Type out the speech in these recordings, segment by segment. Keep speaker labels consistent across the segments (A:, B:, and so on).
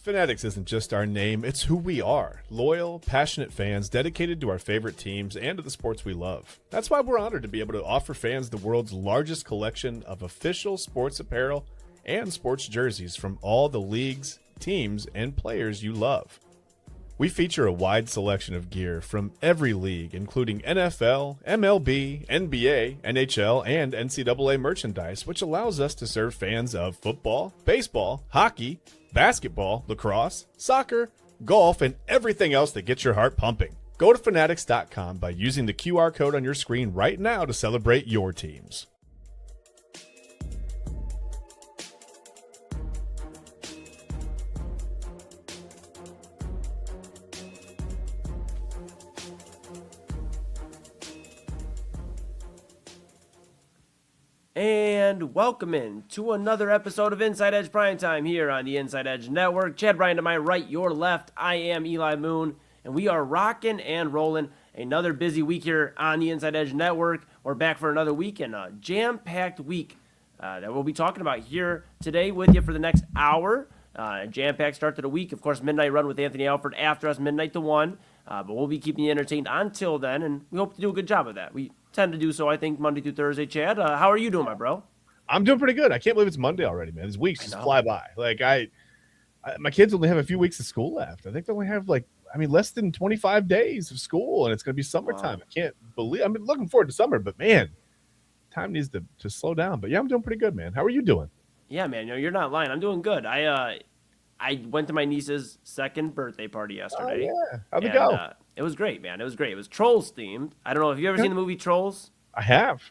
A: Fanatics isn't just our name, it's who we are. Loyal, passionate fans dedicated to our favorite teams and to the sports we love. That's why we're honored to be able to offer fans the world's largest collection of official sports apparel and sports jerseys from all the leagues, teams, and players you love. We feature a wide selection of gear from every league, including NFL, MLB, NBA, NHL, and NCAA merchandise, which allows us to serve fans of football, baseball, hockey, basketball, lacrosse, soccer, golf, and everything else that gets your heart pumping. Go to fanatics.com by using the QR code on your screen right now to celebrate your teams.
B: And welcome in to another episode of Inside Edge Primetime here on the Inside Edge Network. Chad Bryan to my right, your left. I am Eli Moon, and we are rocking and rolling. Another busy week here on the Inside Edge Network. We're back for another week and a jam-packed week that we'll be talking about here today with you for the next hour. Jam-packed start to the week. Of course, Midnight Run with Anthony Alford after us, midnight to 1. But we'll be keeping you entertained until then, and we hope to do a good job of that. We tend to do so, I think, Monday through Thursday. Chad, how are you doing, my bro?
A: I'm doing pretty good. I can't believe it's Monday already, man. These weeks just fly by. Like my kids only have a few weeks of school left. I think they only have less than 25 days of school, and it's going to be summertime. Wow. I can't believe. I'm looking forward to summer, but man, time needs to slow down. But yeah, I'm doing pretty good, man. How are you doing?
B: Yeah, man. You're not lying. I'm doing good. I went to my niece's second birthday party yesterday.
A: Oh, yeah. How'd it go?
B: It was great, man. It was great. It was Trolls themed. I don't know if you ever seen the movie Trolls.
A: I have.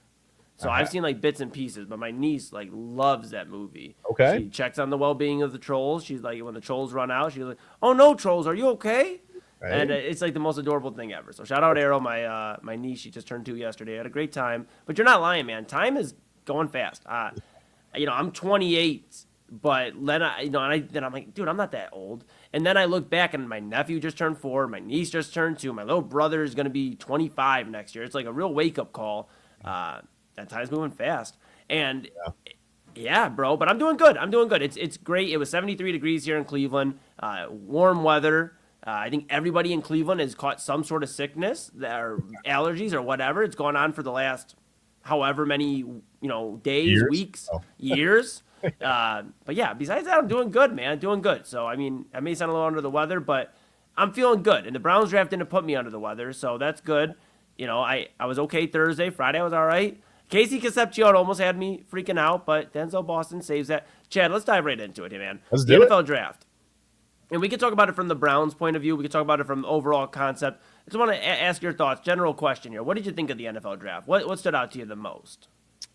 B: So I've seen like bits and pieces, but my niece like loves that movie.
A: Okay.
B: She checks on the well-being of the trolls. She's like, when the trolls run out, she's like, "Oh no, trolls, are you okay?" Right. And it's like the most adorable thing ever. So shout out Arrow, my niece. She just turned 2 yesterday. I had a great time. But you're not lying, man. Time is going fast. I'm 28. But then I'm like, dude, I'm not that old. And then I look back, and my nephew just turned 4. My niece just turned 2. My little brother is going to be 25 next year. It's like a real wake-up call. That time's moving fast. And, yeah, bro, but I'm doing good. It's great. It was 73 degrees here in Cleveland. Warm weather. I think everybody in Cleveland has caught some sort of sickness or allergies or whatever. It's gone on for the last however many, days, weeks, years. But yeah, besides that, I'm doing good, man. Doing good. So, I mean, I may sound a little under the weather, but I'm feeling good. And the Browns draft didn't put me under the weather, so that's good. I was okay Thursday. Friday, I was all right. Casey Concepcion almost had me freaking out, but Denzel Boston saves that. Chad, let's dive right into it here, man.
A: Let's
B: do
A: the
B: NFL draft. And we can talk about it from the Browns' point of view. We can talk about it from the overall concept. I just want to ask your thoughts. General question here. What did you think of the NFL draft? What stood out to you the most?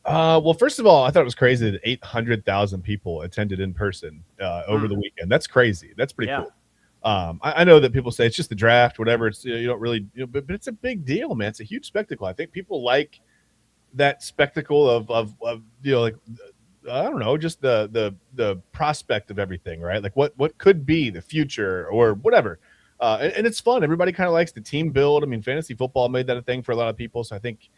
A: Well, first of all, I thought it was crazy that 800,000 people attended in person over the weekend. That's crazy. That's pretty cool. I know that people say it's just the draft, whatever. It's you don't really, but it's a big deal, man. It's a huge spectacle. I think people like that spectacle of like I don't know, just the prospect of everything, right? Like what could be the future or whatever. And it's fun. Everybody kind of likes the team build. I mean, fantasy football made that a thing for a lot of people. So I think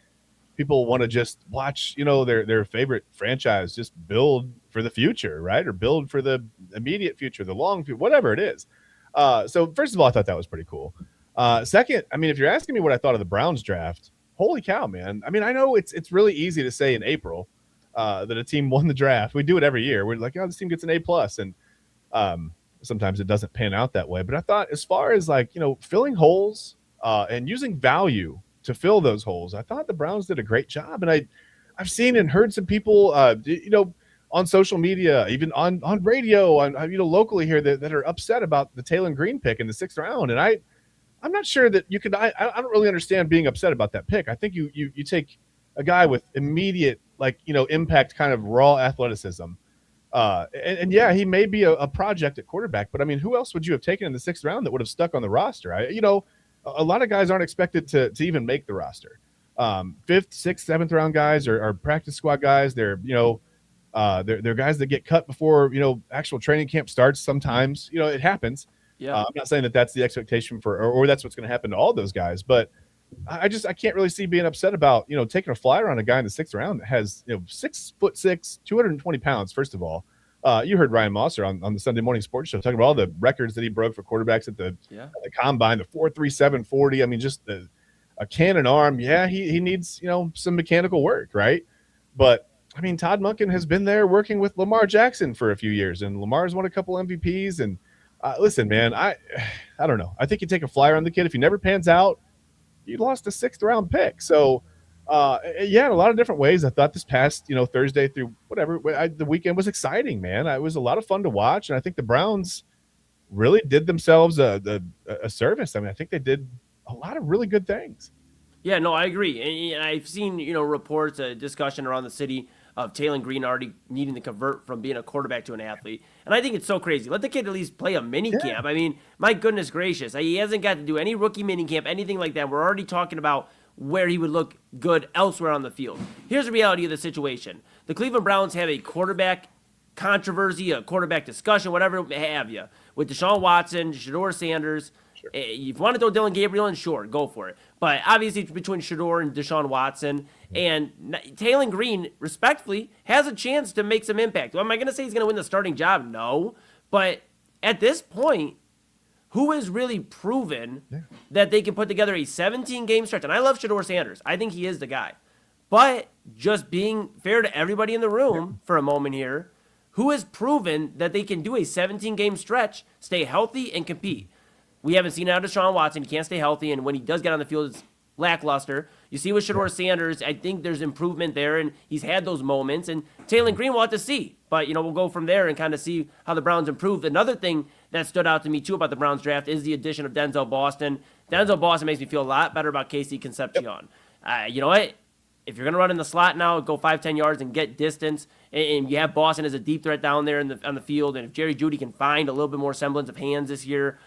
A: people want to just watch, their favorite franchise just build for the future, right? Or build for the immediate future, the long future, whatever it is. So first of all, I thought that was pretty cool. Second, I mean, if you're asking me what I thought of the Browns draft, holy cow, man. I mean, I know it's really easy to say in April that a team won the draft. We do it every year. We're like, oh, this team gets an A+. And sometimes it doesn't pan out that way. But I thought as far as filling holes and using value to fill those holes, I thought the Browns did a great job. And I've seen and heard some people, on social media, even on radio, locally here that are upset about the Taylor Green pick in the 6th round. And I'm not sure that you could. I don't really understand being upset about that pick. I think you take a guy with immediate impact, kind of raw athleticism, and yeah, he may be a project at quarterback. But I mean, who else would you have taken in the 6th round that would have stuck on the roster? A lot of guys aren't expected to even make the roster. 5th, 6th, 7th round guys are practice squad guys. They're guys that get cut before actual training camp starts. Sometimes it happens. Yeah, I'm not saying that that's the expectation for or that's what's going to happen to all those guys, but I can't really see being upset about taking a flyer on a guy in the 6th round that has 6'6", 220 pounds. First of all, You heard Ryan Mosser on the Sunday morning sports show talking about all the records that he broke for quarterbacks at the combine, the 4.37 40. I mean, just a cannon arm. Yeah, he needs, some mechanical work, right? But I mean, Todd Monken has been there working with Lamar Jackson for a few years, and Lamar's won a couple MVPs. And listen, man, I don't know. I think you take a flyer on the kid. If he never pans out, you lost a 6th round pick. So, in a lot of different ways, I thought this past, Thursday through whatever, the weekend was exciting, man. It was a lot of fun to watch. And I think the Browns really did themselves a service. I mean, I think they did a lot of really good things.
B: Yeah, no, I agree. And I've seen, reports, a discussion around the city of Taylor Green already needing to convert from being a quarterback to an athlete. And I think it's so crazy. Let the kid at least play a mini camp. I mean, my goodness gracious. He hasn't got to do any rookie mini camp, anything like that. We're already talking about where he would look good elsewhere on the field. Here's the reality of the situation. The Cleveland Browns have a quarterback controversy, a quarterback discussion, whatever have you, with Deshaun Watson, Shedeur Sanders. Sure. If you want to throw Dylan Gabriel in, sure, go for it. But obviously, it's between Shedeur and Deshaun Watson. And Taylor Green, respectfully, has a chance to make some impact. Well, am I going to say he's going to win the starting job? No. But at this point, who has really proven that they can put together a 17-game stretch? And I love Shedeur Sanders. I think he is the guy. But just being fair to everybody in the room for a moment here, who has proven that they can do a 17-game stretch, stay healthy, and compete? We haven't seen it out of Deshaun Watson. He can't stay healthy, and when he does get on the field, it's lackluster. You see with Shedeur Sanders, I think there's improvement there, and he's had those moments. And Taylor Green, we'll have to see. But, we'll go from there and kind of see how the Browns improve. Another thing that stood out to me, too, about the Browns draft is the addition of Denzel Boston. Denzel Boston makes me feel a lot better about Casey Concepcion. You know what? If you're going to run in the slot now, go 5-10 yards and get distance, and you have Boston as a deep threat down there on the field, and if Jerry Jeudy can find a little bit more semblance of hands this year,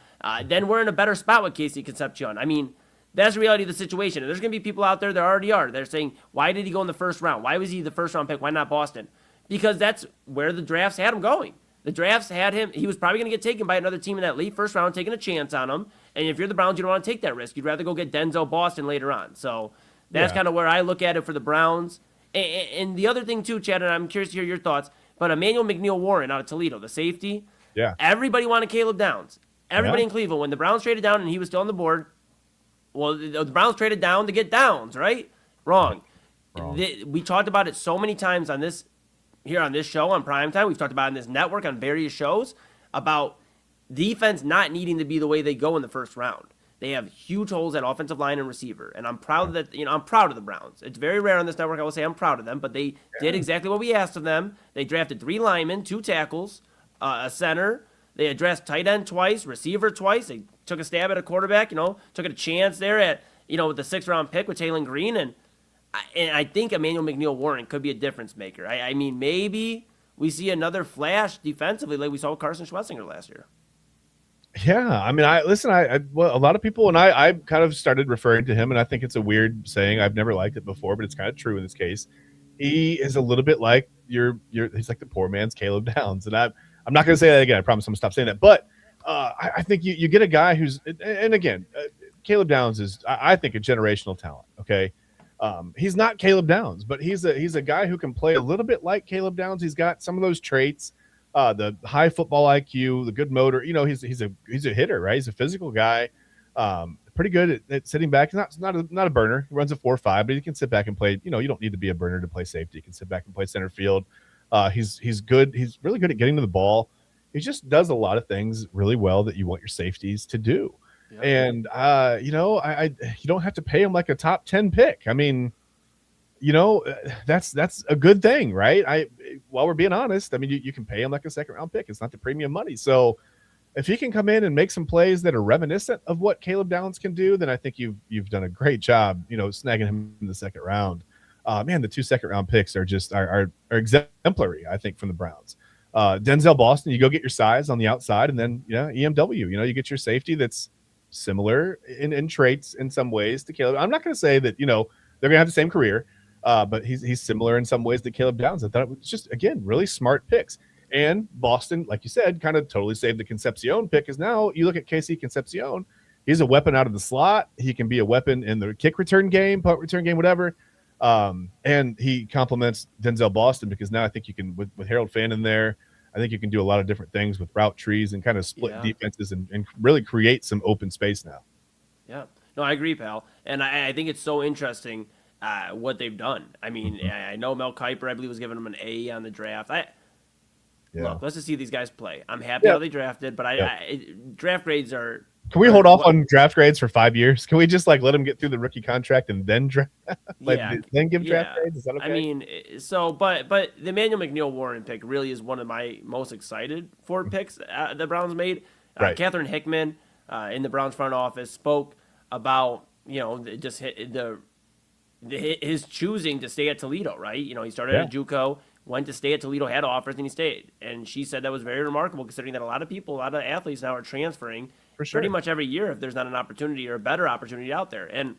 B: then we're in a better spot with Casey Concepcion. I mean, that's the reality of the situation. And there's going to be people out there that already are. They're saying, why did he go in the first round? Why was he the first-round pick? Why not Boston? Because that's where the drafts had him going. The drafts had him. He was probably going to get taken by another team in that late first round, taking a chance on him. And if you're the Browns, you don't want to take that risk. You'd rather go get Denzel Boston later on. So that's kind of where I look at it for the Browns. And the other thing, too, Chad, and I'm curious to hear your thoughts, but Emmanuel McNeil-Warren out of Toledo, the safety, everybody wanted Caleb Downs. Everybody in Cleveland, when the Browns traded down and he was still on the board, well, the Browns traded down to get Downs, right? Wrong. We talked about it so many times on this show on Primetime. We've talked about it on this network on various shows about defense not needing to be the way they go in the first round. They have huge holes at offensive line and receiver, and I'm proud that I'm proud of the Browns. It's very rare on this network. I will say I'm proud of them, but they did exactly what we asked of them. They drafted 3 linemen, 2 tackles, a center. They addressed tight end twice, receiver twice. They took a stab at a quarterback, took a chance there at, with the 6th round pick with Taylor Green. And I think Emmanuel McNeil-Warren could be a difference maker. I mean, maybe we see another flash defensively like we saw with Carson Schlesinger last year.
A: Yeah. I mean, a lot of people, and I kind of started referring to him, and I think it's a weird saying. I've never liked it before, but it's kind of true in this case. He is a little bit like he's like the poor man's Caleb Downs. And I'm not going to say that again. I promise I'm going to stop saying that. But I think you get a guy who's – and again, Caleb Downs is, I think, a generational talent, okay? He's not Caleb Downs, but he's a guy who can play a little bit like Caleb Downs. He's got some of those traits, the high football IQ, the good motor. He's a hitter, right? He's a physical guy, pretty good at sitting back. He's not a burner. He runs a 4.5, but he can sit back and play. You don't need to be a burner to play safety. You can sit back and play center field. He's good. He's really good at getting to the ball. He just does a lot of things really well that you want your safeties to do. Yeah. And you don't have to pay him like a top 10 pick. I mean, that's a good thing, right? While we're being honest, I mean, you can pay him like a 2nd round pick. It's not the premium money. So if he can come in and make some plays that are reminiscent of what Caleb Downs can do, then I think you've done a great job, snagging him in the 2nd round. Man, the 2 2nd round picks are just are exemplary, I think, from the Browns. Denzel Boston, you go get your size on the outside, and then EMW, you get your safety that's similar in traits in some ways to Caleb. I'm not going to say that they're going to have the same career, but he's similar in some ways to Caleb Downs. I thought it was just, again, really smart picks. And Boston, like you said, kind of totally saved the Concepcion pick, because now you look at Casey Concepcion, he's a weapon out of the slot. He can be a weapon in the kick return game, punt return game, whatever. And he complements Denzel Boston, because now I think you can, with Harold Fannin there, I think you can do a lot of different things with route trees and kind of split
B: Yeah.
A: defenses and really create some open space now.
B: Yeah. No, I agree, pal. And I think it's so interesting what they've done. I mean, I know Mel Kiper, I believe, was giving them an A on the draft. Look, let's just see these guys play. I'm happy how they drafted, but draft grades are.
A: Can we hold off on draft grades for 5 years? Can we just like let them get through the rookie contract and then draft? Then give draft grades? Is that okay?
B: I mean, so but the Emmanuel McNeil Warren pick really is one of my most excited for picks the Browns made.
A: Right.
B: Catherine Hickman in the Browns front office spoke about just his choosing to stay at Toledo. Right? He started at JUCO. Went to stay at Toledo, had offers, and he stayed. And she said that was very remarkable, considering that a lot of athletes now are transferring pretty much every year if there's not an opportunity or a better opportunity out there. And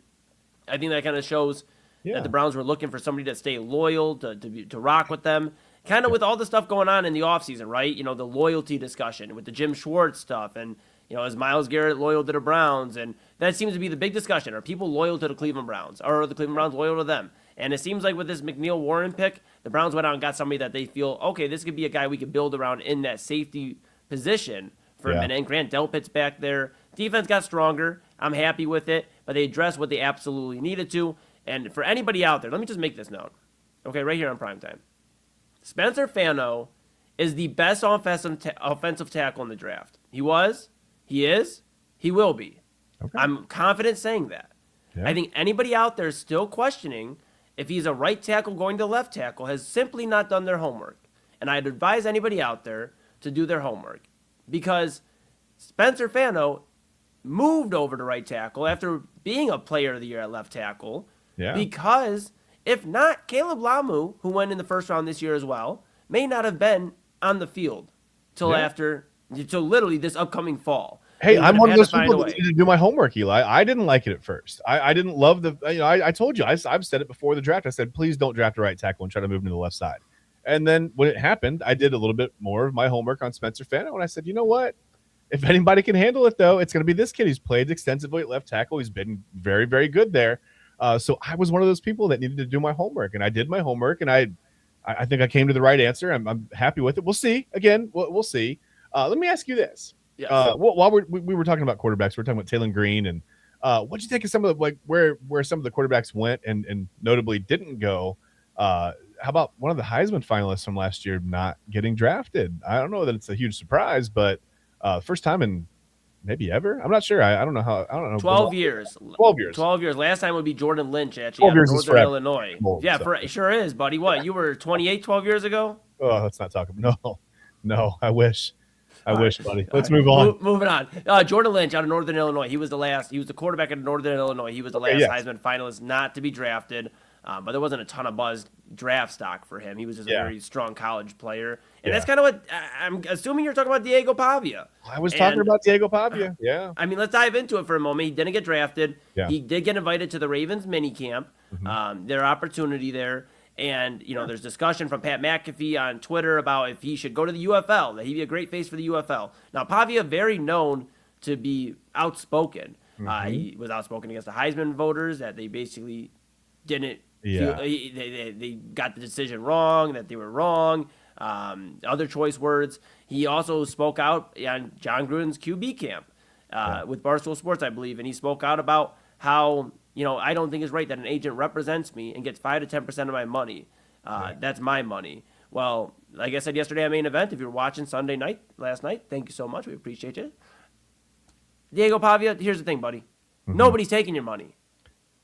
B: I think that kind of shows that the Browns were looking for somebody to stay loyal, to rock with them. Kind of with all the stuff going on in the offseason, right? The loyalty discussion with the Jim Schwartz stuff. And, is Myles Garrett loyal to the Browns? And that seems to be the big discussion. Are people loyal to the Cleveland Browns? Or are the Cleveland Browns loyal to them? And it seems like with this McNeil Warren pick, the Browns went out and got somebody that they feel, okay, this could be a guy we could build around in that safety position for a minute. And Grant Delpit's back there. Defense got stronger. I'm happy with it. But they addressed what they absolutely needed to. And for anybody out there, let me just make this note. Okay, right here on Primetime. Spencer Fano is the best offensive tackle in the draft. He was, he is, he will be. Okay. I'm confident saying that. Yeah. I think anybody out there still questioning if he's a right tackle going to left tackle has simply not done their homework. And I'd advise anybody out there to do their homework. Because Spencer Fano moved over to right tackle after being a player of the year at left tackle. Yeah. Because if not, Caleb Lamu, who went in the first round this year as well, may not have been on the field till literally this upcoming fall.
A: Hey, I'm one of those people that needed to do my homework, Eli. I didn't like it at first. I didn't love I told you, I've said it before the draft. I said, please don't draft a right tackle and try to move him to the left side. And then when it happened, I did a little bit more of my homework on Spencer Fano, and I said, you know what? If anybody can handle it, though, it's going to be this kid. He's played extensively at left tackle. He's been very, very good there. So I was one of those people that needed to do my homework, and I did my homework, and I think I came to the right answer. I'm happy with it. We'll see. Again, we'll see. Let me ask you this. Yes. While we were talking about quarterbacks, we were talking about Taylor Green, and what did you think of some of the where some of the quarterbacks went and notably didn't go? How about one of the Heisman finalists from last year not getting drafted? I don't know that it's a huge surprise, but first time in maybe ever. I'm not sure. I don't know how. I don't know.
B: 12 years.
A: 12 years.
B: 12 years. Last time would be Jordan Lynch actually out of Northern Illinois. Sure is, buddy. What, you were 28 12 years ago?
A: Oh, let's not talk. No. I wish. Buddy. Let's move on.
B: Moving on. Jordan Lynch out of Northern Illinois. He was the quarterback at Northern Illinois. He was the last Heisman finalist not to be drafted. But there wasn't a ton of buzz draft stock for him. He was just a very strong college player. And that's kind of what I'm assuming you're talking about. Diego Pavia.
A: I was talking about Diego Pavia. Yeah.
B: I mean, let's dive into it for a moment. He didn't get drafted. Yeah. He did get invited to the Ravens minicamp. Mm-hmm. Their opportunity there. And, there's discussion from Pat McAfee on Twitter about if he should go to the UFL, that he'd be a great face for the UFL. Now, Pavia, very known to be outspoken. Mm-hmm. He was outspoken against the Heisman voters, that they basically didn't feel, they got the decision wrong, that they were wrong, other choice words. He also spoke out on John Gruden's QB camp with Barstool Sports, I believe, and he spoke out about how I don't think it's right that an agent represents me and gets 5 to 10% of my money. That's my money. Well, like I said yesterday at Main Event, if you were watching last night, thank you so much. We appreciate you. Diego Pavia, here's the thing, buddy. Mm-hmm. Nobody's taking your money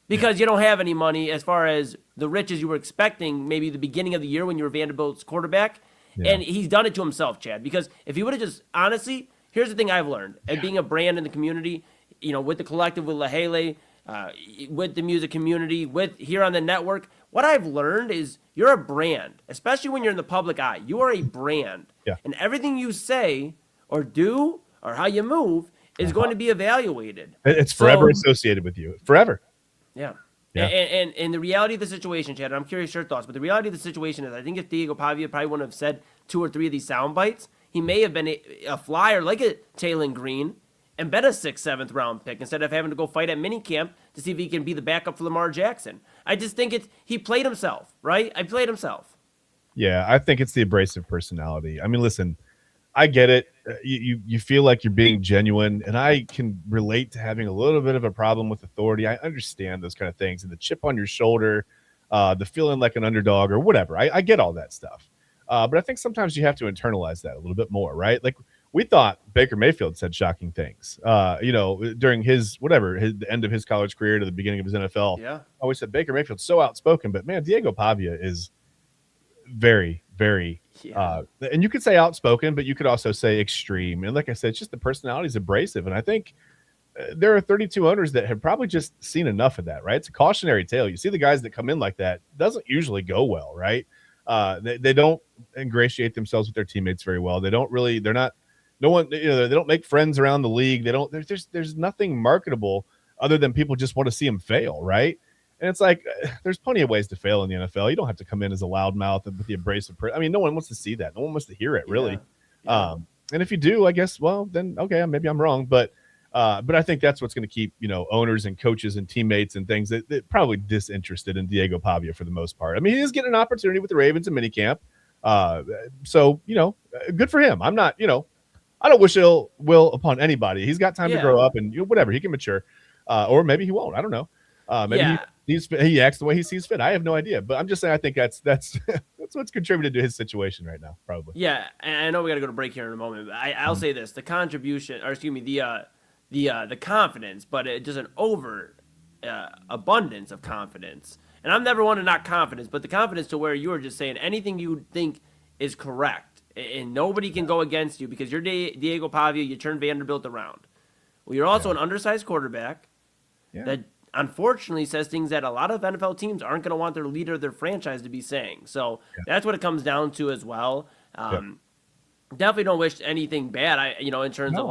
B: because you don't have any money as far as the riches you were expecting maybe the beginning of the year when you were Vanderbilt's quarterback. Yeah. And he's done it to himself, Chad, because if he would have just, honestly, here's the thing I've learned. And being a brand in the community, with the collective, with Lahele, with the music community, with here on the network, what I've learned is you're a brand, especially when you're in the public eye. You are a brand. Yeah. And everything you say or do or how you move is going to be evaluated.
A: It's forever associated with you. Forever.
B: Yeah. And the reality of the situation, Chad, and I'm curious your thoughts, but the reality of the situation is I think if Diego Pavia probably wouldn't have said 2 or 3 of these sound bites, he may have been a flyer like a Taylor Green and been a 6th, 7th round pick instead of having to go fight at minicamp to see if he can be the backup for Lamar Jackson. I just think he played himself, right? I played himself.
A: Yeah, I think it's the abrasive personality. I mean, listen, I get it. You feel like you're being genuine, and I can relate to having a little bit of a problem with authority. I understand those kind of things, and the chip on your shoulder, the feeling like an underdog or whatever. I get all that stuff, but I think sometimes you have to internalize that a little bit more, right? Like we thought Baker Mayfield said shocking things, during his the end of his college career to the beginning of his NFL.
B: Yeah.
A: I always said Baker Mayfield's so outspoken, but man, Diego Pavia is very, very,
B: Yeah.
A: and you could say outspoken, but you could also say extreme. And like I said, it's just the personality is abrasive. And I think there are 32 owners that have probably just seen enough of that, right? It's a cautionary tale. You see the guys that come in like that, doesn't usually go well, right? They don't ingratiate themselves with their teammates very well. They're not, no one, they don't make friends around the league. There's nothing marketable other than people just want to see them fail, right? And it's like, there's plenty of ways to fail in the NFL. You don't have to come in as a loudmouth and with the abrasive. I mean, no one wants to see that. No one wants to hear it, really.
B: Yeah.
A: And if you do, I guess, well, then okay, maybe I'm wrong. But I think that's what's going to keep owners and coaches and teammates and things that probably disinterested in Diego Pavia for the most part. I mean, he is getting an opportunity with the Ravens in minicamp, so good for him. I'm not, I don't wish ill will upon anybody. He's got time to grow up and whatever, he can mature, or maybe he won't. I don't know. Maybe he acts the way he sees fit. I have no idea, but I'm just saying I think that's that's what's contributed to his situation right now, probably.
B: Yeah, and I know we got to go to break here in a moment, but I'll say this: the contribution, or excuse me, the confidence, but it just an over abundance of confidence. And I'm never one to knock confidence, but the confidence to where you are just saying anything you think is correct, and nobody can go against you because you're Diego Pavia. You turn Vanderbilt around. Well, you're also an undersized quarterback that unfortunately says things that a lot of NFL teams aren't going to want their leader of their franchise to be saying. So that's what it comes down to as well. Definitely don't wish anything bad. In terms of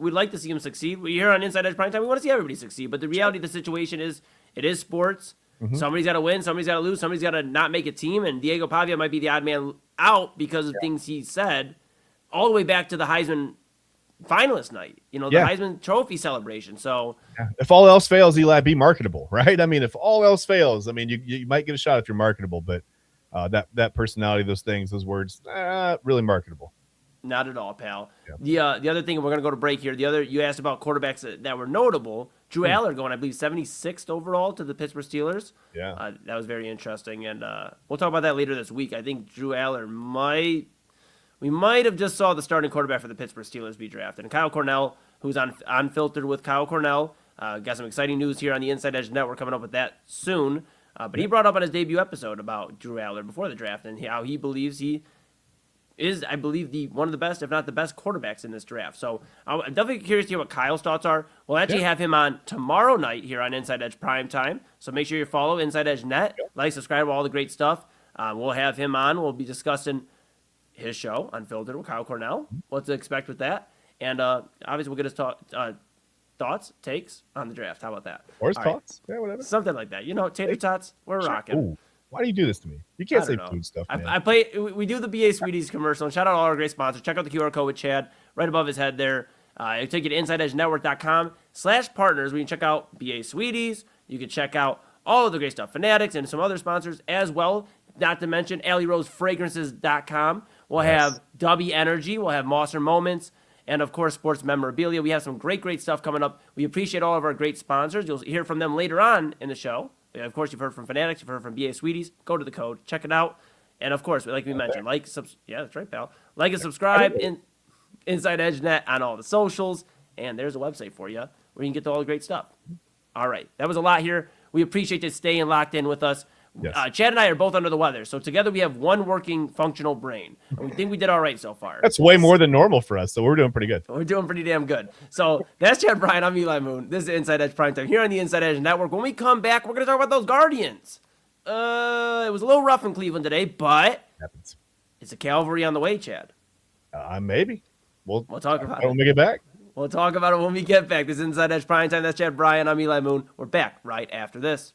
B: we'd like to see him succeed. We here on Inside Edge Primetime, we want to see everybody succeed. But the reality of the situation is, it is sports. Mm-hmm. Somebody's got to win. Somebody's got to lose. Somebody's got to not make a team. And Diego Pavia might be the odd man out because of things he said, all the way back to the Heisman finalist night. The Heisman Trophy celebration. So
A: if all else fails, Eli, be marketable, right? I mean, if all else fails, I mean, you might get a shot if you're marketable, but that personality, those things, those words, really marketable.
B: Not at all, pal. Yeah. The other thing, we're going to go to break here. You asked about quarterbacks that were notable. Drew Aller going, I believe, 76th overall to the Pittsburgh Steelers.
A: Yeah.
B: That was very interesting. And we'll talk about that later this week. I think Drew Aller we might have just saw the starting quarterback for the Pittsburgh Steelers be drafted. And Kyle Cornell, who's on Unfiltered with Kyle Cornell, got some exciting news here on the Inside Edge Network coming up with that soon. But he brought up on his debut episode about Drew Aller before the draft and how he believes he is, I believe, one of the best, if not the best, quarterbacks in this draft. So I'm definitely curious to hear what Kyle's thoughts are. We'll actually have him on tomorrow night here on Inside Edge Primetime. So make sure you follow Inside Edge Net, like, subscribe to all the great stuff. We'll have him on. We'll be discussing his show, Unfiltered with Kyle Cornell, what to expect with that. And obviously we'll get his thoughts, takes on the draft. How about that?
A: Or his thoughts. Yeah, whatever.
B: Something like that. Tater tots, we're rocking.
A: Ooh. Why do you do this to me? You can't say food stuff, man.
B: We do the BA Sweeties commercial. And shout out all our great sponsors. Check out the QR code with Chad right above his head there. It'll take you to InsideEdgeNetwork.com/partners where you can check out BA Sweeties. You can check out all of the great stuff, Fanatics, and some other sponsors as well. Not to mention AlleyRoseFragrances.com. We'll have W Energy. We'll have Mosser Moments. And, of course, Sports Memorabilia. We have some great stuff coming up. We appreciate all of our great sponsors. You'll hear from them later on in the show. Of course, you've heard from Fanatics. You've heard from BA Sweeties. Go to the code. Check it out. And, of course, like we mentioned, yeah, that's right, pal. Like and subscribe in Inside Edge Net on all the socials. And there's a website for you where you can get to all the great stuff. All right. That was a lot here. We appreciate you staying locked in with us. Yes. Chad and I are both under the weather, so together we have one working, functional brain. And we think we did all right so far.
A: That's way more than normal for us, so we're doing pretty good.
B: We're doing pretty damn good. So that's Chad Bryan. I'm Eli Moon. This is Inside Edge Primetime here on the Inside Edge Network. When we come back, we're going to talk about those Guardians. It was a little rough in Cleveland today, but it's a cavalry on the way, Chad.
A: Maybe. We'll
B: talk about it
A: when we get back.
B: We'll talk about it when we get back. This is Inside Edge Primetime. That's Chad Bryan. I'm Eli Moon. We're back right after this.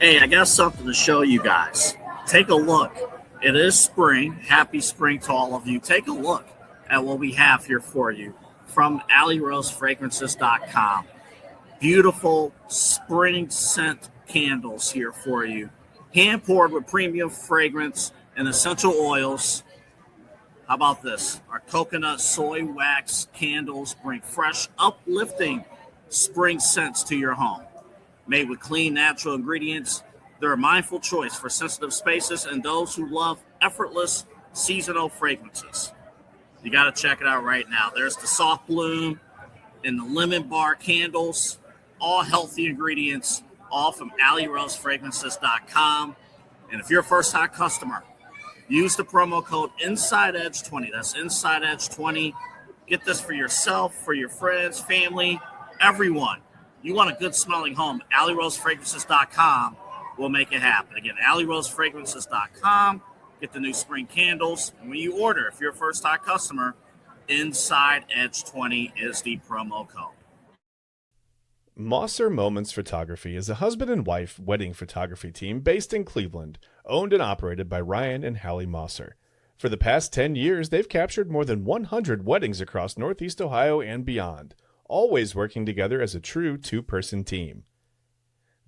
C: Hey, I got something to show you guys. Take a look. It is spring. Happy spring to all of you. Take a look at what we have here for you from AlleyRoseFragrances.com. Beautiful spring scent candles here for you. Hand poured with premium fragrance and essential oils. How about this? Our coconut soy wax candles bring fresh, uplifting spring scents to your home. Made with clean, natural ingredients, they're a mindful choice for sensitive spaces and those who love effortless seasonal fragrances. You got to check it out right now. There's the soft bloom and the lemon bar candles, all healthy ingredients, all from AlleyRoseFragrances.com. And if you're a first-time customer, use the promo code InsideEdge20. That's InsideEdge20. Get this for yourself, for your friends, family, everyone. You want a good smelling home, AlleyRoseFragrances.com will make it happen. Again, AlleyRoseFragrances.com. Get the new spring candles. And when you order, if you're a first-time customer, InsideEdge20 is the promo code.
A: Mosser Moments Photography is a husband and wife wedding photography team based in Cleveland, owned and operated by Ryan and Hallie Mosser. For the past 10 years, they've captured more than 100 weddings across Northeast Ohio and beyond, always working together as a true two-person team.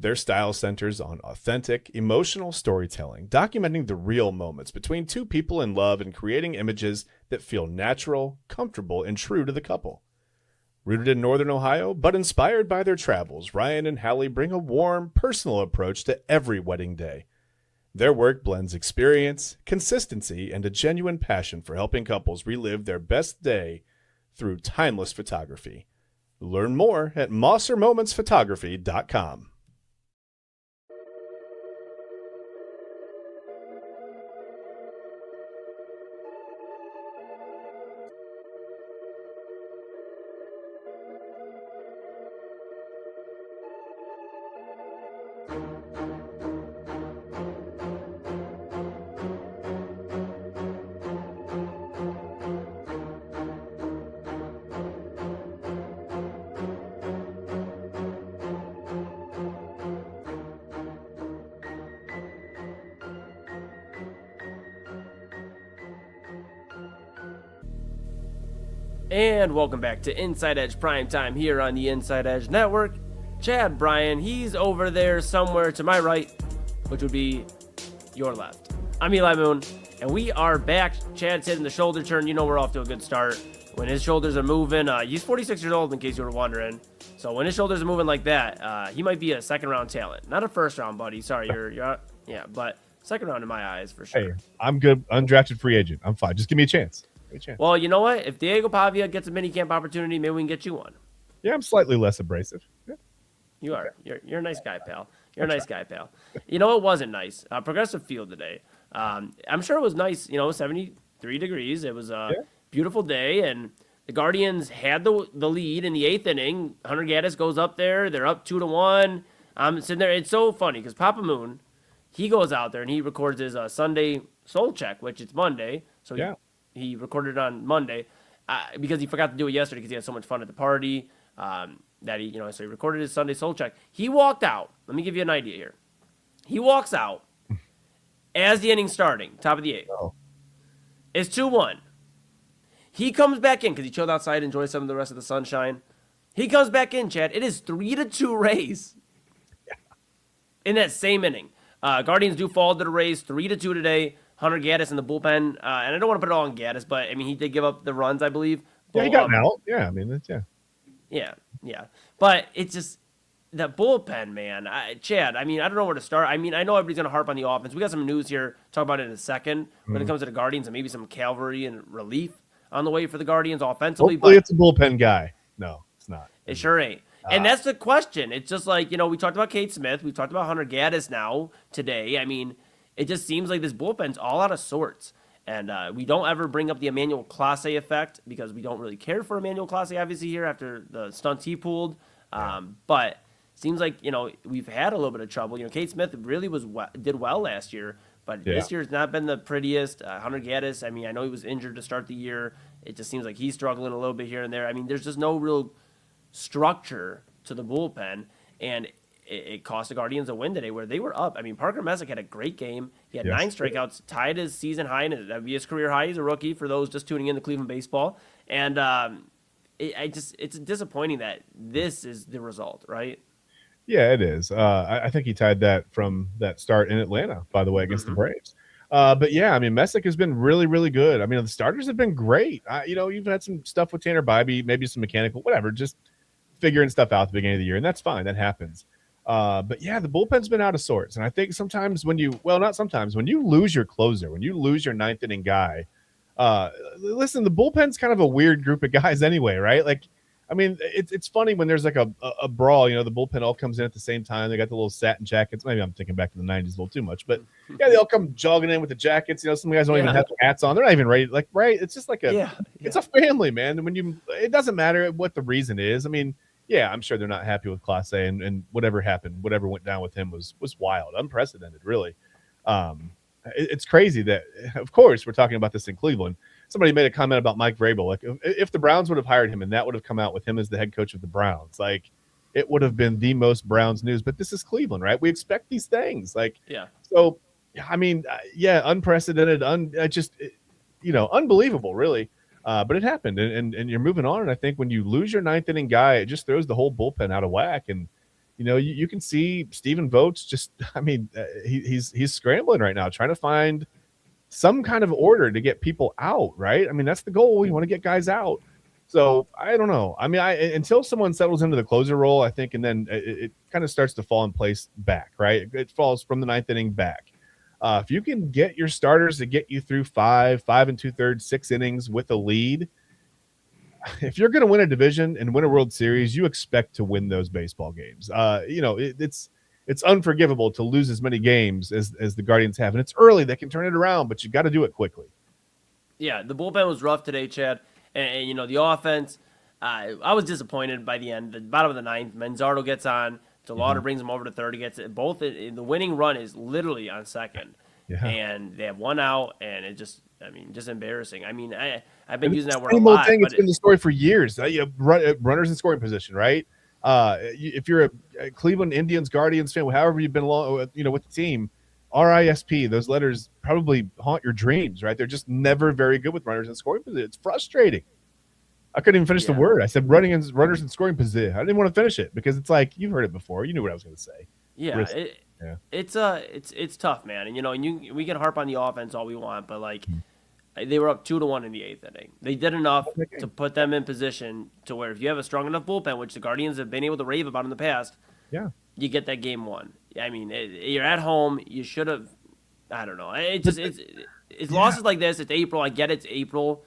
A: Their style centers on authentic, emotional storytelling, documenting the real moments between two people in love and creating images that feel natural, comfortable, and true to the couple. Rooted in Northern Ohio, but inspired by their travels, Ryan and Hallie bring a warm, personal approach to every wedding day. Their work blends experience, consistency, and a genuine passion for helping couples relive their best day through timeless photography. Learn more at MosserMomentsPhotography.com.
B: And welcome back to Inside Edge Primetime here on the Inside Edge Network. Chad Bryan, he's over there somewhere to my right, which would be your left. I'm Eli Moon, and we are back. Chad's hitting the shoulder turn. You know we're off to a good start. When his shoulders are moving, he's 46 years old in case you were wondering. So when his shoulders are moving like that, he might be a second-round talent. Not a first-round, buddy. Sorry, you're but second round in my eyes for sure.
A: Hey, I'm good. Undrafted free agent. I'm fine. Just give me a chance.
B: Well, you know what? If Diego Pavia gets a minicamp opportunity, maybe we can get you one.
A: Yeah, I'm slightly less abrasive. Yeah.
B: You are. You're a nice guy, pal. You're a nice guy, pal. You know it wasn't nice? Progressive Field today. I'm sure it was nice. 73 degrees. It was a beautiful day, and the Guardians had the lead in the 8th inning. Hunter Gaddis goes up there. They're up 2-1. I'm sitting there. It's so funny because Papa Moon, he goes out there and he records his Sunday soul check, which it's Monday. So he recorded it on Monday because he forgot to do it yesterday because he had so much fun at the party that so he recorded his Sunday soul check. He walked out. Let me give you an idea here. He walks out as the inning's starting, top of the 8th.
A: Oh.
B: It's 2-1. He comes back in because he chilled outside, enjoyed some of the rest of the sunshine. He comes back in, Chad. It is 3-2 Rays in that same inning. Guardians do fall to the Rays 3-2 today. Hunter Gaddis in the bullpen, and I don't want to put it all on Gaddis, but I mean he did give up the runs, I believe.
A: Yeah, he got an out. Yeah, I mean
B: Yeah. But it's just that bullpen, man. Chad, I mean I don't know where to start. I mean I know everybody's gonna harp on the offense. We got some news here. Talk about it in a second when it comes to the Guardians and maybe some cavalry and relief on the way for the Guardians offensively.
A: Hopefully it's a bullpen guy. No, it's not.
B: It sure ain't. And that's the question. It's just like we talked about Kate Smith. We've talked about Hunter Gaddis now today. I mean. It just seems like this bullpen's all out of sorts. And we don't ever bring up the Emmanuel Clase effect because we don't really care for Emmanuel Clase, obviously, here after the stunts he pulled. But seems like, we've had a little bit of trouble. Cade Smith really did well last year, but this year's not been the prettiest. Hunter Gaddis, I know he was injured to start the year. It just seems like he's struggling a little bit here and there. There's just no real structure to the bullpen, and it cost the Guardians a win today where they were up. Parker Messick had a great game. He had 9 strikeouts, tied his season high, and that'd be his career high. He's a rookie for those just tuning in to Cleveland baseball. And it's disappointing that this is the result, right?
A: Yeah, it is. I think he tied that from that start in Atlanta, by the way, against the Braves. But yeah, Messick has been really, really good. The starters have been great. You've had some stuff with Tanner Bybee, maybe some mechanical, whatever, just figuring stuff out at the beginning of the year, and that's fine. That happens. But yeah, the bullpen's been out of sorts. And I think sometimes when you lose your closer, when you lose your 9th inning guy, listen, the bullpen's kind of a weird group of guys anyway, right? It's funny when there's like a brawl, the bullpen all comes in at the same time. They got the little satin jackets. Maybe I'm thinking back to the 90s a little too much, but yeah, they all come jogging in with the jackets. Some guys don't even have their hats on. They're not even ready. Right. It's just like it's a family, man. And it doesn't matter what the reason is. Yeah, I'm sure they're not happy with Clase, and whatever happened, whatever went down with him was wild, unprecedented, really. It's crazy that, of course, we're talking about this in Cleveland. Somebody made a comment about Mike Vrabel. Like, if the Browns would have hired him and that would have come out with him as the head coach of the Browns, it would have been the most Browns news. But this is Cleveland, right? We expect these things. So, unprecedented, unbelievable, really. But it happened, and you're moving on. And I think when you lose your 9th inning guy, it just throws the whole bullpen out of whack. And you can see Stephen Vogt he's scrambling right now, trying to find some kind of order to get people out. Right? That's the goal. You want to get guys out. So I don't know. Until someone settles into the closer role, I think, and then it kind of starts to fall in place back. Right? It falls from the 9th inning back. If you can get your starters to get you through 5 2/3, 6 innings with a lead, if you're going to win a division and win a World Series, you expect to win those baseball games. It's unforgivable to lose as many games as the Guardians have, and it's early. They can turn it around, but you got to do it quickly.
B: Yeah, the bullpen was rough today, Chad, and the offense. I was disappointed by the end. The bottom of the 9th, Manzardo gets on. DeLauder brings him over to third. He gets it. Both the winning run is literally on second, and they have 1 out, and it just embarrassing. I've been using that word a lot.
A: It's been the story for years. Runners in scoring position, right? If you're a Cleveland Indians, Guardians fan, however you've been along, with the team, RISP, those letters probably haunt your dreams, right? They're just never very good with runners in scoring position. It's frustrating. I couldn't even finish the word. I said runners in scoring position. I didn't want to finish it because it's like, you've heard it before. You knew what I was going to say.
B: Yeah, it's tough, man. And we can harp on the offense all we want, but they were up 2-1 in the 8th inning. They did enough to put them in position to where if you have a strong enough bullpen, which the Guardians have been able to rave about in the past, you get that game won. You're at home. You should have. I don't know. It's losses like this. It's April. I get it's April.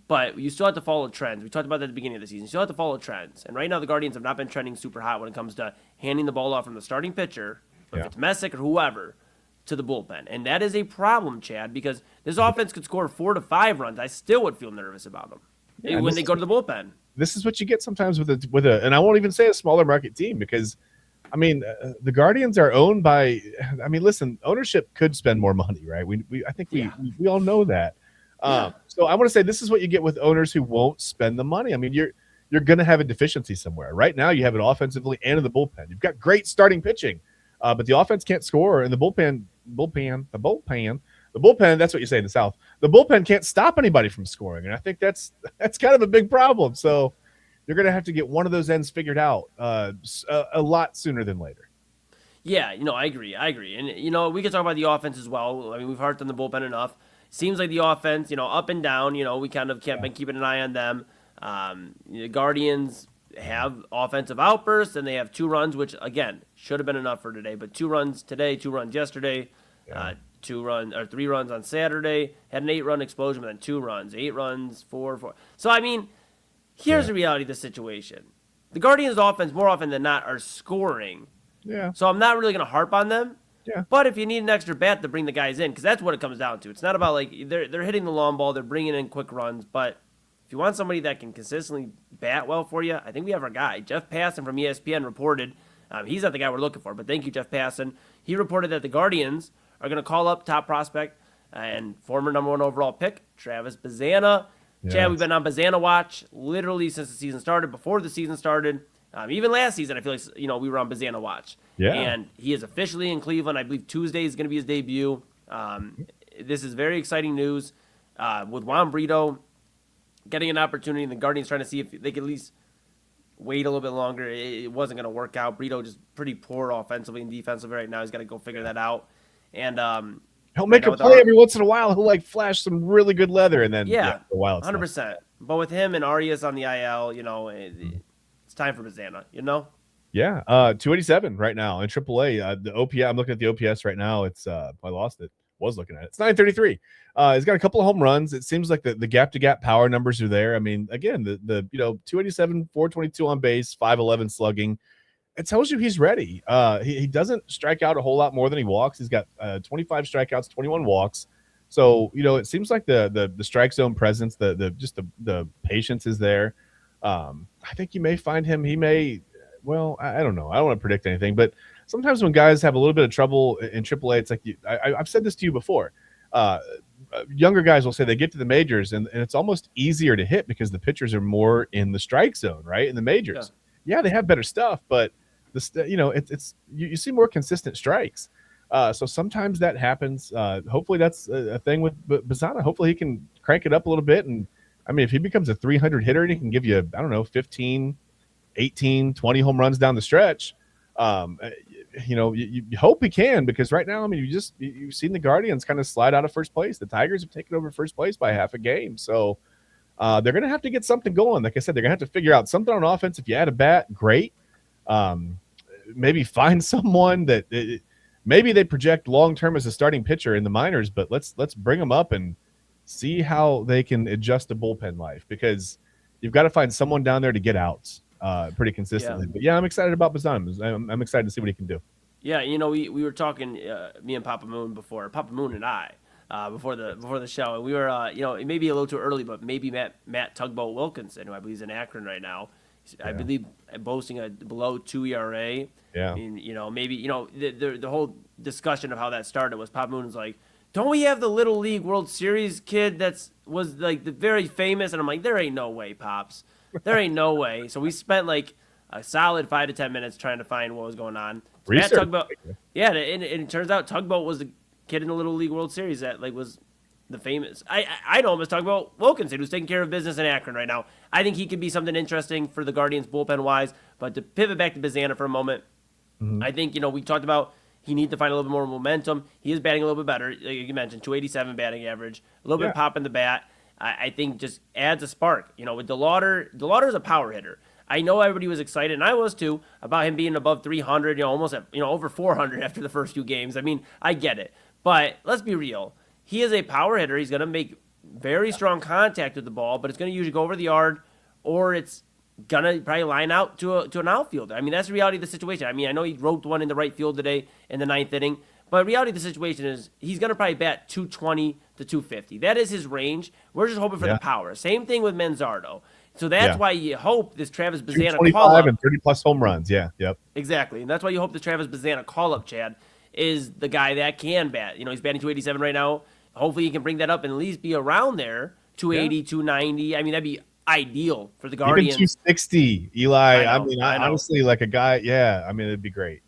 B: But you still have to follow trends. We talked about that at the beginning of the season. You still have to follow trends. And right now, the Guardians have not been trending super hot when it comes to handing the ball off from the starting pitcher, if it's Messick or whoever, to the bullpen. And that is a problem, Chad, because this offense could score 4 to 5 runs. I still would feel nervous about them when they go to the bullpen.
A: This is what you get sometimes with a, and I won't even say a smaller market team because, the Guardians are owned by. Listen, ownership could spend more money, right? I think we all know that. So I want to say this is what you get with owners who won't spend the money. You're going to have a deficiency somewhere. Right now, you have it offensively and in the bullpen. You've got great starting pitching, but the offense can't score, and the bullpen. That's what you say in the South. The bullpen can't stop anybody from scoring, and I think that's kind of a big problem. So you're going to have to get one of those ends figured out a lot sooner than later.
B: Yeah, I agree. And we can talk about the offense as well. We've harped on the bullpen enough. Seems like the offense, up and down, we kind of been keeping an eye on them. The Guardians have offensive outbursts, and they have 2 runs, which, again, should have been enough for today. But 2 runs today, 2 runs yesterday, 3 runs on Saturday. Had an 8-run explosion, but then 2 runs, 8 runs, 4. So, here's the reality of the situation. The Guardians' offense, more often than not, are scoring.
A: Yeah.
B: So I'm not really going to harp on them.
A: Yeah.
B: But if you need an extra bat to bring the guys in, because that's what it comes down to. It's not about like they're hitting the long ball, they're bringing in quick runs. But if you want somebody that can consistently bat well for you, I think we have our guy. Jeff Passan from ESPN reported, he's not the guy we're looking for, but thank you, Jeff Passan. He reported that the Guardians are going to call up top prospect and former number 1 overall pick, Travis Bazzana.
A: Yes.
B: Chad, we've been on Bazzana watch literally since the season started, before the season started. Even last season, I feel like we were on Bazzana watch.
A: Yeah.
B: And he is officially in Cleveland. I believe Tuesday is going to be his debut. This is very exciting news. With Juan Brito getting an opportunity, and the Guardians trying to see if they could at least wait a little bit longer. It wasn't going to work out. Brito just pretty poor offensively and defensively right now. He's got to go figure that out. And
A: he'll make a play every once in a while. He'll like flash some really good leather, and then
B: for
A: a while
B: 100%. But with him and Arias on the IL, it's time for Bazzana.
A: Yeah, 287 right now in AAA. The OPS, I'm looking at the OPS right now. It's I lost it. Was looking at it. It's 933. He's got a couple of home runs. It seems like the gap to gap power numbers are there. I mean, again, the 287, 422 on base, 511 slugging. It tells you he's ready. He doesn't strike out a whole lot more than he walks. He's got 25 strikeouts, 21 walks. So it seems like the strike zone presence, the patience is there. I think you may find him. He may. Well, I don't know. I don't want to predict anything, but sometimes when guys have a little bit of trouble in AAA, it's like I've said this to you before. Younger guys will say they get to the majors and it's almost easier to hit because the pitchers are more in the strike zone, right? In the majors, yeah they have better stuff, but you see more consistent strikes. So sometimes that happens. Hopefully that's a thing with Bazzana. Hopefully he can crank it up a little bit, and I mean if he becomes a 300 hitter and he can give you 15. 18, 20 home runs down the stretch. You hope he can, because right now, I mean, you've seen the Guardians kind of slide out of first place. The Tigers have taken over first place by half a game. So they're going to have to get something going. Like I said, they're going to have to figure out something on offense. If you add a bat, great. Maybe find someone that maybe they project long-term as a starting pitcher in the minors, but let's bring them up and see how they can adjust to bullpen life, because you've got to find someone down there to get outs pretty consistently. But I'm excited about Bazzana. I'm excited to see what he can do.
B: Yeah, we were talking, me and Papa Moon and I, before the show, and we were, it may be a little too early, but maybe Matt Tugboat Wilkinson, who I believe is in Akron right now, I believe boasting a below 2 ERA.
A: Yeah.
B: And, maybe, the whole discussion of how that started was Papa Moon was like, don't we have the Little League World Series kid was like the very famous? And I'm like, there ain't no way, Pops. There ain't no way. So we spent like a solid 5 to 10 minutes trying to find what was going on.
A: Research.
B: Matt Tugboat, and it turns out Tugboat was the kid in the Little League World Series that was the famous. I know him as Tugboat Wilkinson, who's taking care of business in Akron right now. I think he could be something interesting for the Guardians bullpen wise. But to pivot back to Bazzana for a moment, I think we talked about he needs to find a little bit more momentum. He is batting a little bit better, like you mentioned, 287 batting average, a little bit pop in the bat. I think just adds a spark. With DeLauder is a power hitter. I know everybody was excited, and I was too, about him being above 300, almost at, over 400 after the first few games. I mean, I get it. But let's be real. He is a power hitter. He's going to make very strong contact with the ball, but it's going to usually go over the yard, or it's going to probably line out to an outfielder. I mean, that's the reality of the situation. I mean, I know he roped one in the right field today in the 9th inning, but reality of the situation is he's going to probably bat 220 to 250. That is his range. We're just hoping for the power. Same thing with Manzardo. So that's why you hope this Travis Bazzana call-up.
A: 25 and 30-plus home runs, Yep.
B: Exactly. And that's why you hope the Travis Bazzana call-up, Chad, is the guy that can bat. He's batting 287 right now. Hopefully he can bring that up and at least be around there, 280, 290. I mean, that'd be ideal for the Guardians.
A: Even 260, Eli. I mean, honestly, like a guy, I mean, it'd be great.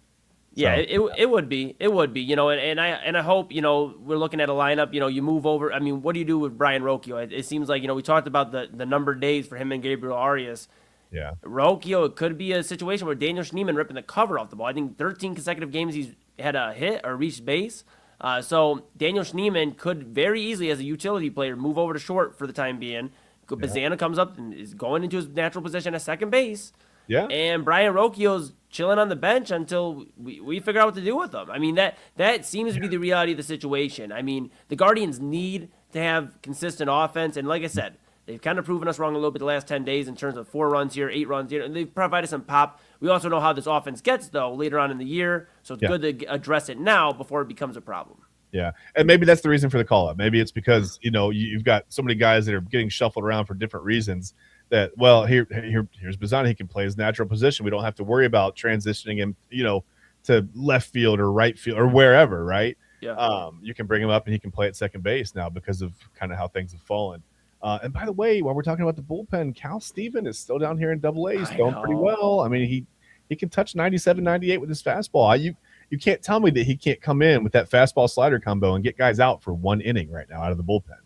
B: Yeah, so, it would be. It would be, and I hope, we're looking at a lineup, you move over. I mean, what do you do with Bryan Rocchio? It seems like, we talked about the numbered days for him and Gabriel Arias.
A: Yeah.
B: Rocchio, it could be a situation where Daniel Schneemann ripping the cover off the ball. I think 13 consecutive games he's had a hit or reached base. So Daniel Schneemann could very easily, as a utility player, move over to short for the time being. Bazzana comes up and is going into his natural position at second base.
A: Yeah.
B: And Bryan Rocchio's chilling on the bench until we figure out what to do with him. I mean, that seems to be the reality of the situation. I mean, the Guardians need to have consistent offense. And like I said, they've kind of proven us wrong a little bit the last 10 days in terms of 4 runs here, 8 runs here. And they've provided some pop We also know how this offense gets, though, later on in the year. So it's good to address it now before it becomes a problem.
A: Yeah, and maybe that's the reason for the call-up. Maybe it's because, you've got so many guys that are getting shuffled around for different reasons that, well, here's Bazzani. He can play his natural position. We don't have to worry about transitioning him, to left field or right field or wherever, right?
B: Yeah.
A: You can bring him up and he can play at second base now because of kind of how things have fallen. And by the way, while we're talking about the bullpen, Cal Steven is still down here in Double-A. He's going pretty well. I mean, he can touch 97, 98 with his fastball. You can't tell me that he can't come in with that fastball slider combo and get guys out for 1 inning right now out of the bullpen.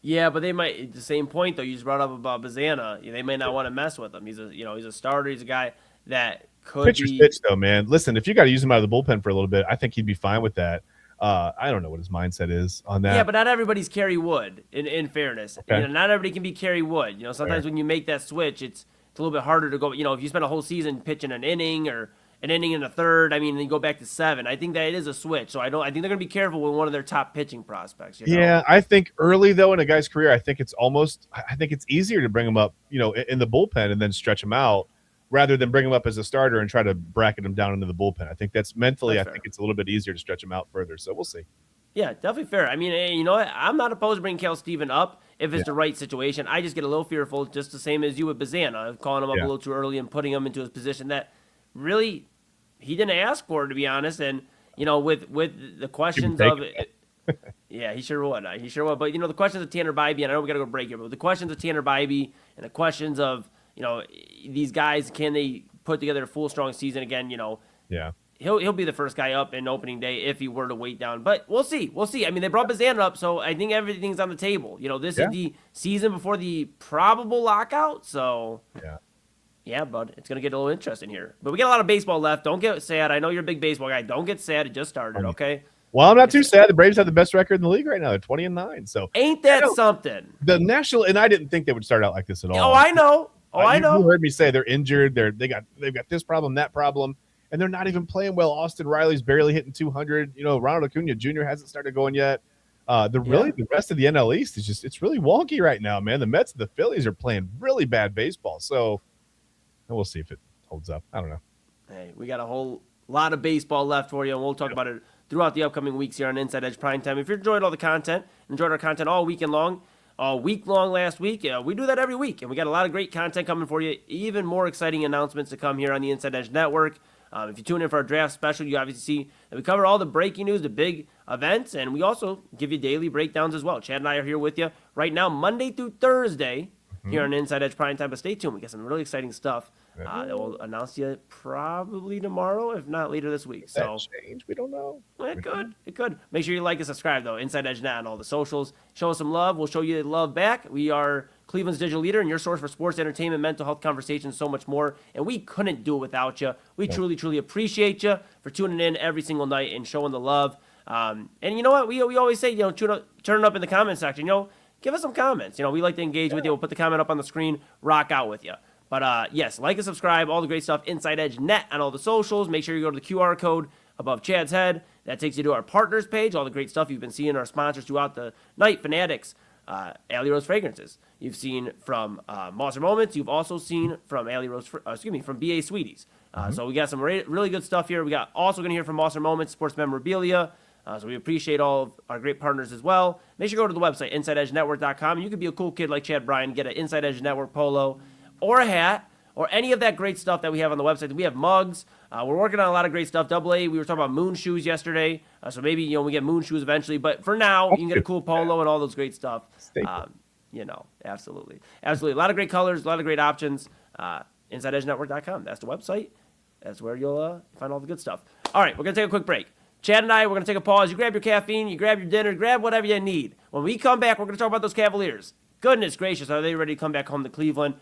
B: Yeah, but they might. At the same point, though, you just brought up about Bazzana. They may not want to mess with him. He's a starter. He's a guy that could
A: Pitcher's
B: be.
A: pitch, though, man. Listen, if you got to use him out of the bullpen for a little bit, I think he'd be fine with that. I don't know what his mindset is on that.
B: Yeah, but not everybody's Kerry Wood. In fairness,
A: Okay.
B: not everybody can be Kerry Wood. Sometimes when you make that switch, it's a little bit harder to go. If you spend a whole season pitching an inning or an inning and a third, then you go back to 7. I think that it is a switch. So I think they're going to be careful with one of their top pitching prospects.
A: Yeah, I think early though in a guy's career, I think it's easier to bring him up, in the bullpen and then stretch him out rather than bring him up as a starter and try to bracket him down into the bullpen. I think that's mentally, I think it's a little bit easier to stretch him out further. So we'll see.
B: Yeah, definitely fair. You know what? I'm not opposed to bringing Cal Steven up if it's the right situation. I just get a little fearful, just the same as you with Bazzana, calling him up a little too early and putting him into his position that really he didn't ask for, to be honest. And with the questions of it, yeah, he sure would. He sure would. But the questions of Tanner Bybee, and I know we got to go break here, but the questions of Tanner Bybee and the questions of these guys, can they put together a full strong season again?
A: Yeah.
B: He'll be the first guy up in opening day if he were to wait down. But we'll see. They brought Bazzana up, so I think everything's on the table. This is the season before the probable lockout, so yeah, bud, it's gonna get a little interesting here. But we got a lot of baseball left. Don't get sad. I know you're a big baseball guy. Don't get sad. It just started, okay?
A: Well, I'm not too sad. The Braves have the best record in the league right now. They're 20-9. So
B: ain't that something?
A: The National, and I didn't think they would start out like this at all.
B: Oh, I know. I know.
A: You heard me say they're injured. They've got this problem, that problem. And they're not even playing well. Austin Riley's barely hitting 200. Ronald Acuna Jr. hasn't started going yet. The rest of the NL East is it's really wonky right now, man. The Mets and the Phillies are playing really bad baseball. So we'll see if it holds up. I don't know.
B: Hey, we got a whole lot of baseball left for you, and we'll talk about it throughout the upcoming weeks here on Inside Edge Primetime. If you enjoyed all the content, enjoyed our content all week long last week, we do that every week, and we got a lot of great content coming for you. Even more exciting announcements to come here on the Inside Edge Network. If you tune in for our draft special, you obviously see that we cover all the breaking news, the big events, and we also give you daily breakdowns as well. Chad and I are here with you right now, Monday through Thursday, here on Inside Edge Primetime. But stay tuned. We got some really exciting stuff that we'll announce to you probably tomorrow, if not later this week. So
A: change? We don't know.
B: It could. Make sure you like and subscribe, though. Inside Edge Net on all the socials. Show us some love. We'll show you love back. We are Cleveland's digital leader and your source for sports, entertainment, mental health conversations, so much more. And we couldn't do it without you. We truly, truly appreciate you for tuning in every single night and showing the love. And you know what? We always say, turn it up in the comment section. Give us some comments. We like to engage with you. We'll put the comment up on the screen, rock out with you. But yes, like and subscribe, all the great stuff, Inside Edge Net on all the socials. Make sure you go to the QR code above Chad's head. That takes you to our partners page, all the great stuff you've been seeing, our sponsors throughout the night, Fanatics, Alley Rose Fragrances. You've seen from Monster Moments. You've also seen from from BA Sweeties. So we got some really good stuff here. We got also going to hear from Monster Moments, Sports Memorabilia. So we appreciate all of our great partners as well. Make sure you go to the website, InsideEdgeNetwork.com, and you could be a cool kid like Chad Bryan, get an Inside Edge Network polo or a hat or any of that great stuff that we have on the website. We have mugs. We're working on a lot of great stuff. AA, we were talking about moon shoes yesterday. So maybe, we get moon shoes eventually. But for now, you can get a cool polo and all those great stuff. Absolutely. Absolutely. A lot of great colors, a lot of great options. InsideEdgeNetwork.com. That's the website. That's where you'll find all the good stuff. All right, we're going to take a quick break. Chad and I, we're going to take a pause. You grab your caffeine, you grab your dinner, grab whatever you need. When we come back, we're going to talk about those Cavaliers. Goodness gracious, are they ready to come back home to Cleveland?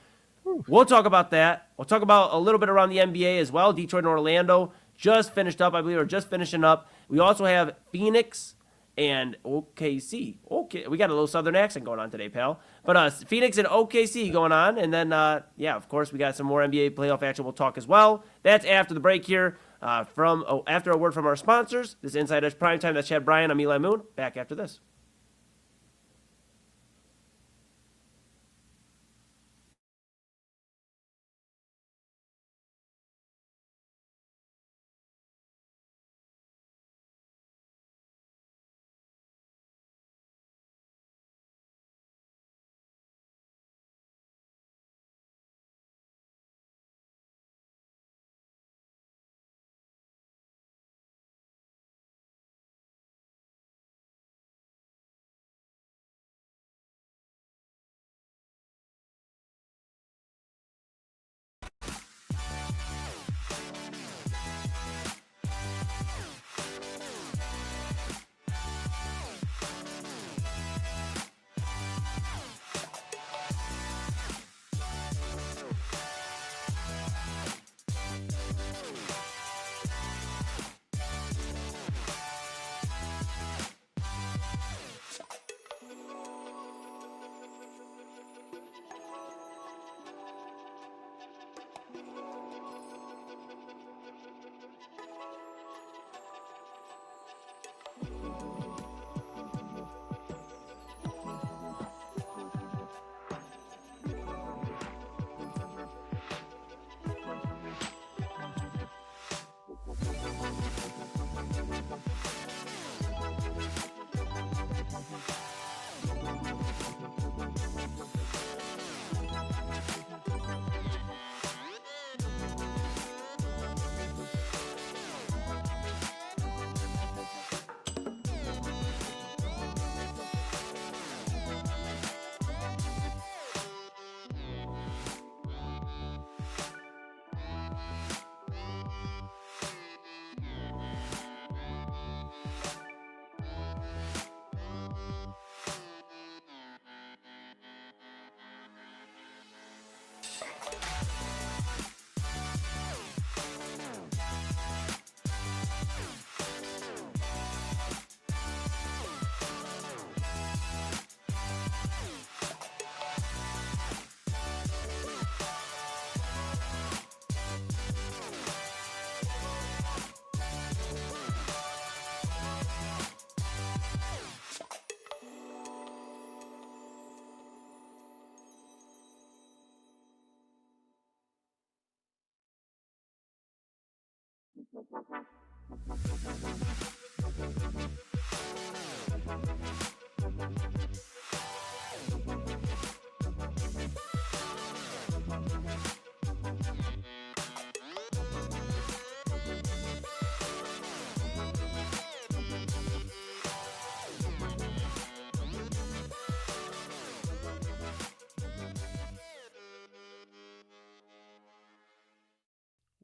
B: We'll talk about that. We'll talk about a little bit around the NBA as well. Detroit and Orlando just finished up, I believe, or just finishing up. We also have Phoenix and OKC. Okay, we got a little southern accent going on today, pal. But Phoenix and OKC going on. And then, of course, we got some more NBA playoff action we'll talk as well. That's after the break here. After a word from our sponsors, this is Inside Edge Primetime. That's Chad Bryan. I'm Eli Moon. Back after this.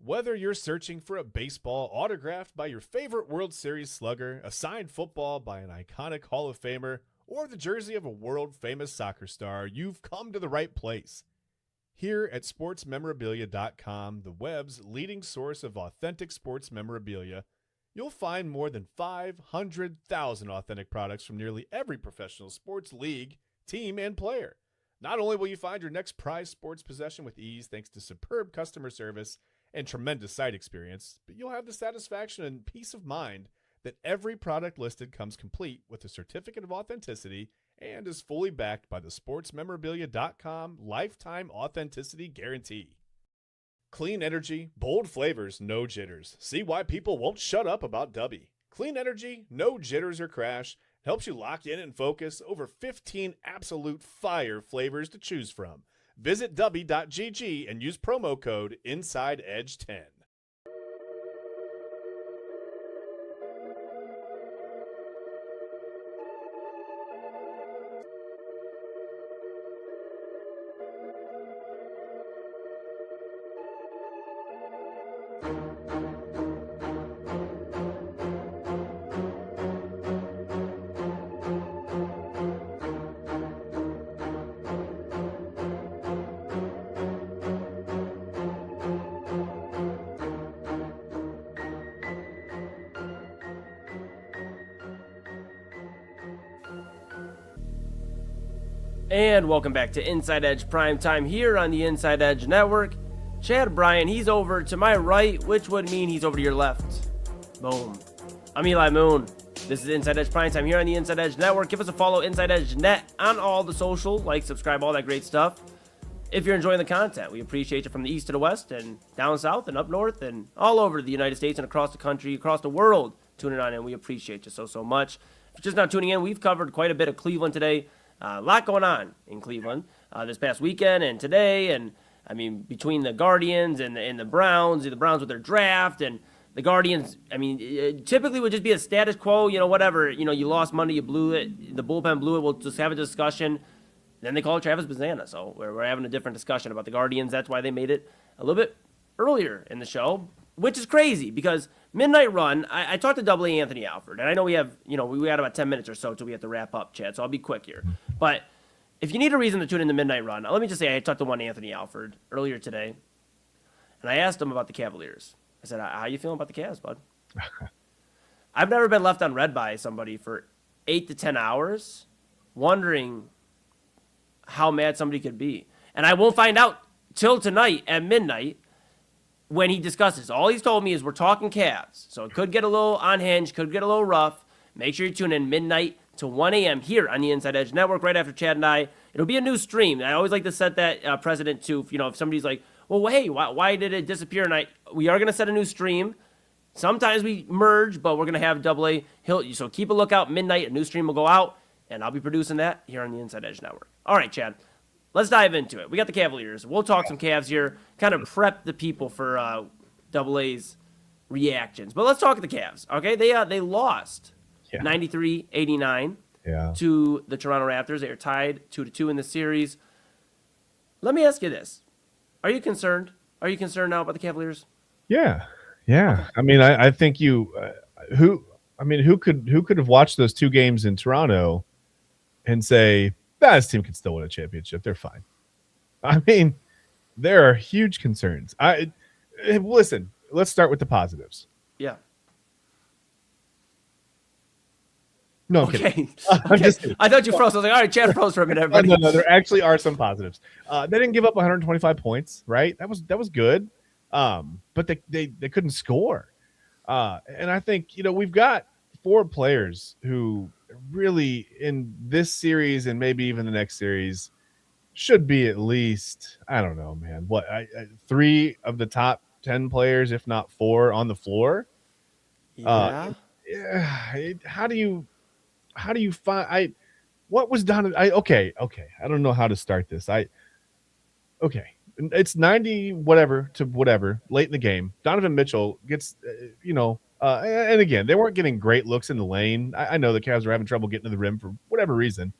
A: Whether you're searching for a baseball autographed by your favorite World Series slugger, a signed football by an iconic Hall of Famer, or the jersey of a world-famous soccer star, you've come to the right place. Here at sportsmemorabilia.com, the web's leading source of authentic sports memorabilia, you'll find more than 500,000 authentic products from nearly every professional sports league, team, and player. Not only will you find your next prized sports possession with ease thanks to superb customer service and tremendous site experience, but you'll have the satisfaction and peace of mind that every product listed comes complete with a certificate of authenticity and is fully backed by the sportsmemorabilia.com lifetime authenticity guarantee. Clean energy, bold flavors, no jitters. See why people won't shut up about Dubby. Clean energy, no jitters or crash, helps you lock in and focus. Over 15 absolute fire flavors to choose from. Visit Dubby.gg and use promo code InsideEdge10.
B: And welcome back to Inside Edge Primetime here on the Inside Edge Network. Chad Bryan, he's over to my right, which would mean he's over to your left. Boom. I'm Eli Moon. This is Inside Edge Primetime here on the Inside Edge Network. Give us a follow, Inside Edge Net, on all the social. Like, subscribe, all that great stuff. If you're enjoying the content, we appreciate you from the east to the west and down south and up north and all over the United States and across the country, across the world, tuning on in. We appreciate you so much. If you're just not tuning in, we've covered quite a bit of Cleveland today. A lot going on in Cleveland this past weekend and today. And, I mean, between the Guardians and the Browns with their draft and the Guardians, I mean, it typically would just be a status quo, whatever. You lost money, you blew it, the bullpen blew it, we'll just have a discussion. Then they call it Travis Bazana. So we're having a different discussion about the Guardians. That's why they made it a little bit earlier in the show, which is crazy because Midnight Run, I talked to Double A Anthony Alford, and I know we have, we got about 10 minutes or so till we have to wrap up, Chad, so I'll be quick here. But if you need a reason to tune in to Midnight Run, let me just say I talked to one Anthony Alford earlier today, and I asked him about the Cavaliers. I said, how you feeling about the Cavs, bud? I've never been left on red by somebody for 8 to 10 hours wondering how mad somebody could be. And I won't find out till tonight at midnight when he discusses. All he's told me is we're talking Cavs. So it could get a little unhinged, could get a little rough. Make sure you tune in midnight to 1 a.m. here on the Inside Edge Network right after Chad and I. It'll be a new stream. I always like to set that precedent too. If somebody's like, well, hey, why did it disappear? And we are going to set a new stream Sometimes we merge, but we're going to have AA. So keep a lookout. Midnight, a new stream will go out, and I'll be producing that here on the Inside Edge Network. All right, Chad. Let's dive into it. We got the Cavaliers. We'll talk some Cavs here, kind of prep the people for AA's reactions. But let's talk the Cavs, okay? They lost 93-89 to the Toronto Raptors. They are tied 2-2 in the series. Let me ask you this. Are you concerned? Are you concerned now about the Cavaliers?
A: Yeah. I mean, I think who could have watched those two games in Toronto and say, this team can still win a championship. They're fine. I mean, there are huge concerns. Listen, let's start with the positives.
B: Yeah.
A: No,
B: okay.
A: I'm just kidding.
B: I thought you froze. I was like, all right, Chad froze for a minute, everybody.
A: No, there actually are some positives. They didn't give up 125 points, right? That was good. But they couldn't score. And I think, we've got 4 players who really in this series and maybe even the next series should be at least, I don't know, man, 3 of the top 10 players, if not 4 on the floor.
B: Yeah.
A: How do you find what was done? Okay. I don't know how to start this. It's 90 whatever to whatever late in the game. Donovan Mitchell gets, and again, they weren't getting great looks in the lane. I know the Cavs were having trouble getting to the rim for whatever reason,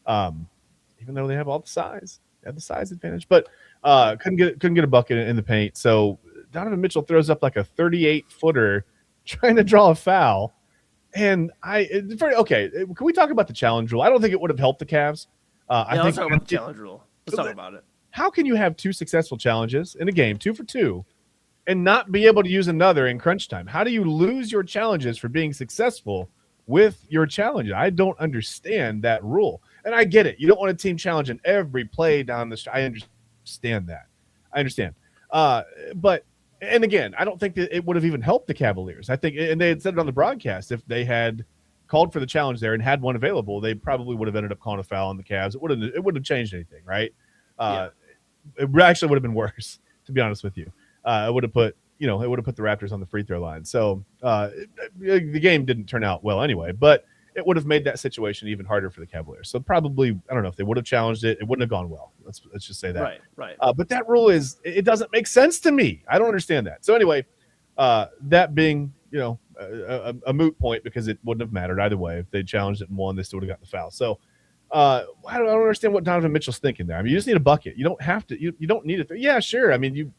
A: even though they have all the size. They have the size advantage, but couldn't get a bucket in the paint. So Donovan Mitchell throws up like a 38-footer trying to draw a foul. And can we talk about the challenge rule? I don't think it would have helped the Cavs.
B: Let's talk about the challenge rule. Let's talk about it.
A: How can you have 2 successful challenges in a game, 2 for 2, and not be able to use another in crunch time? How do you lose your challenges for being successful with your challenge? I don't understand that rule. And I get it. You don't want a team challenging every play down the stretch. I understand that. I understand. And again, I don't think that it would have even helped the Cavaliers. I think, and they had said it on the broadcast, if they had called for the challenge there and had one available, they probably would have ended up calling a foul on the Cavs. It wouldn't have changed anything, right? It actually would have been worse, to be honest with you. It would have put the Raptors on the free throw line. So the game didn't turn out well anyway, but it would have made that situation even harder for the Cavaliers. So probably, I don't know, if they would have challenged it, it wouldn't have gone well. Let's just say that.
B: Right.
A: But that rule it doesn't make sense to me. I don't understand that. So anyway, that being, a moot point because it wouldn't have mattered either way. If they challenged it and won, they still would have got the foul. So I don't understand what Donovan Mitchell's thinking there. I mean, you just need a bucket. You don't have to. You don't need it. Yeah, sure. I mean, you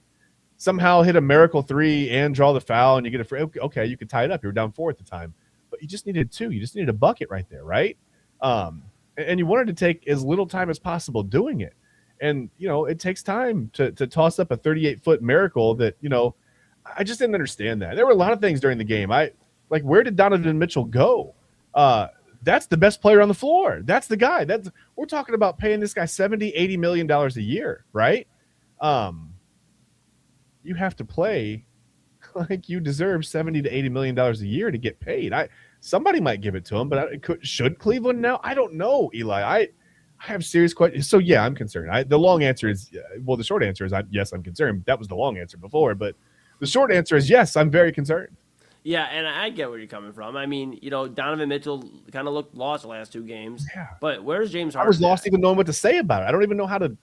A: somehow hit a miracle 3 and draw the foul, and you get a free. Okay, you could tie it up. You were down 4 at the time, but you just needed 2. You just needed a bucket right there, right? And you wanted to take as little time as possible doing it. And it takes time to toss up a 38-foot miracle that I just didn't understand that. There were a lot of things during the game. Where did Donovan Mitchell go? That's the best player on the floor. That's the guy. We're talking about paying this guy $70-80 million a year, right? You have to play like you deserve $70-80 million a year to get paid. Somebody might give it to him, but should Cleveland now? I don't know, Eli. I have serious questions. So yeah, I'm concerned. The long answer is the short answer is yes, I'm concerned. That was the long answer before, but the short answer is yes, I'm very concerned.
B: Yeah, and I get where you're coming from. I mean, Donovan Mitchell kind of looked lost the last 2 games. Yeah. But where's James Harden?
A: I was lost even knowing what to say about it. I don't even know how to.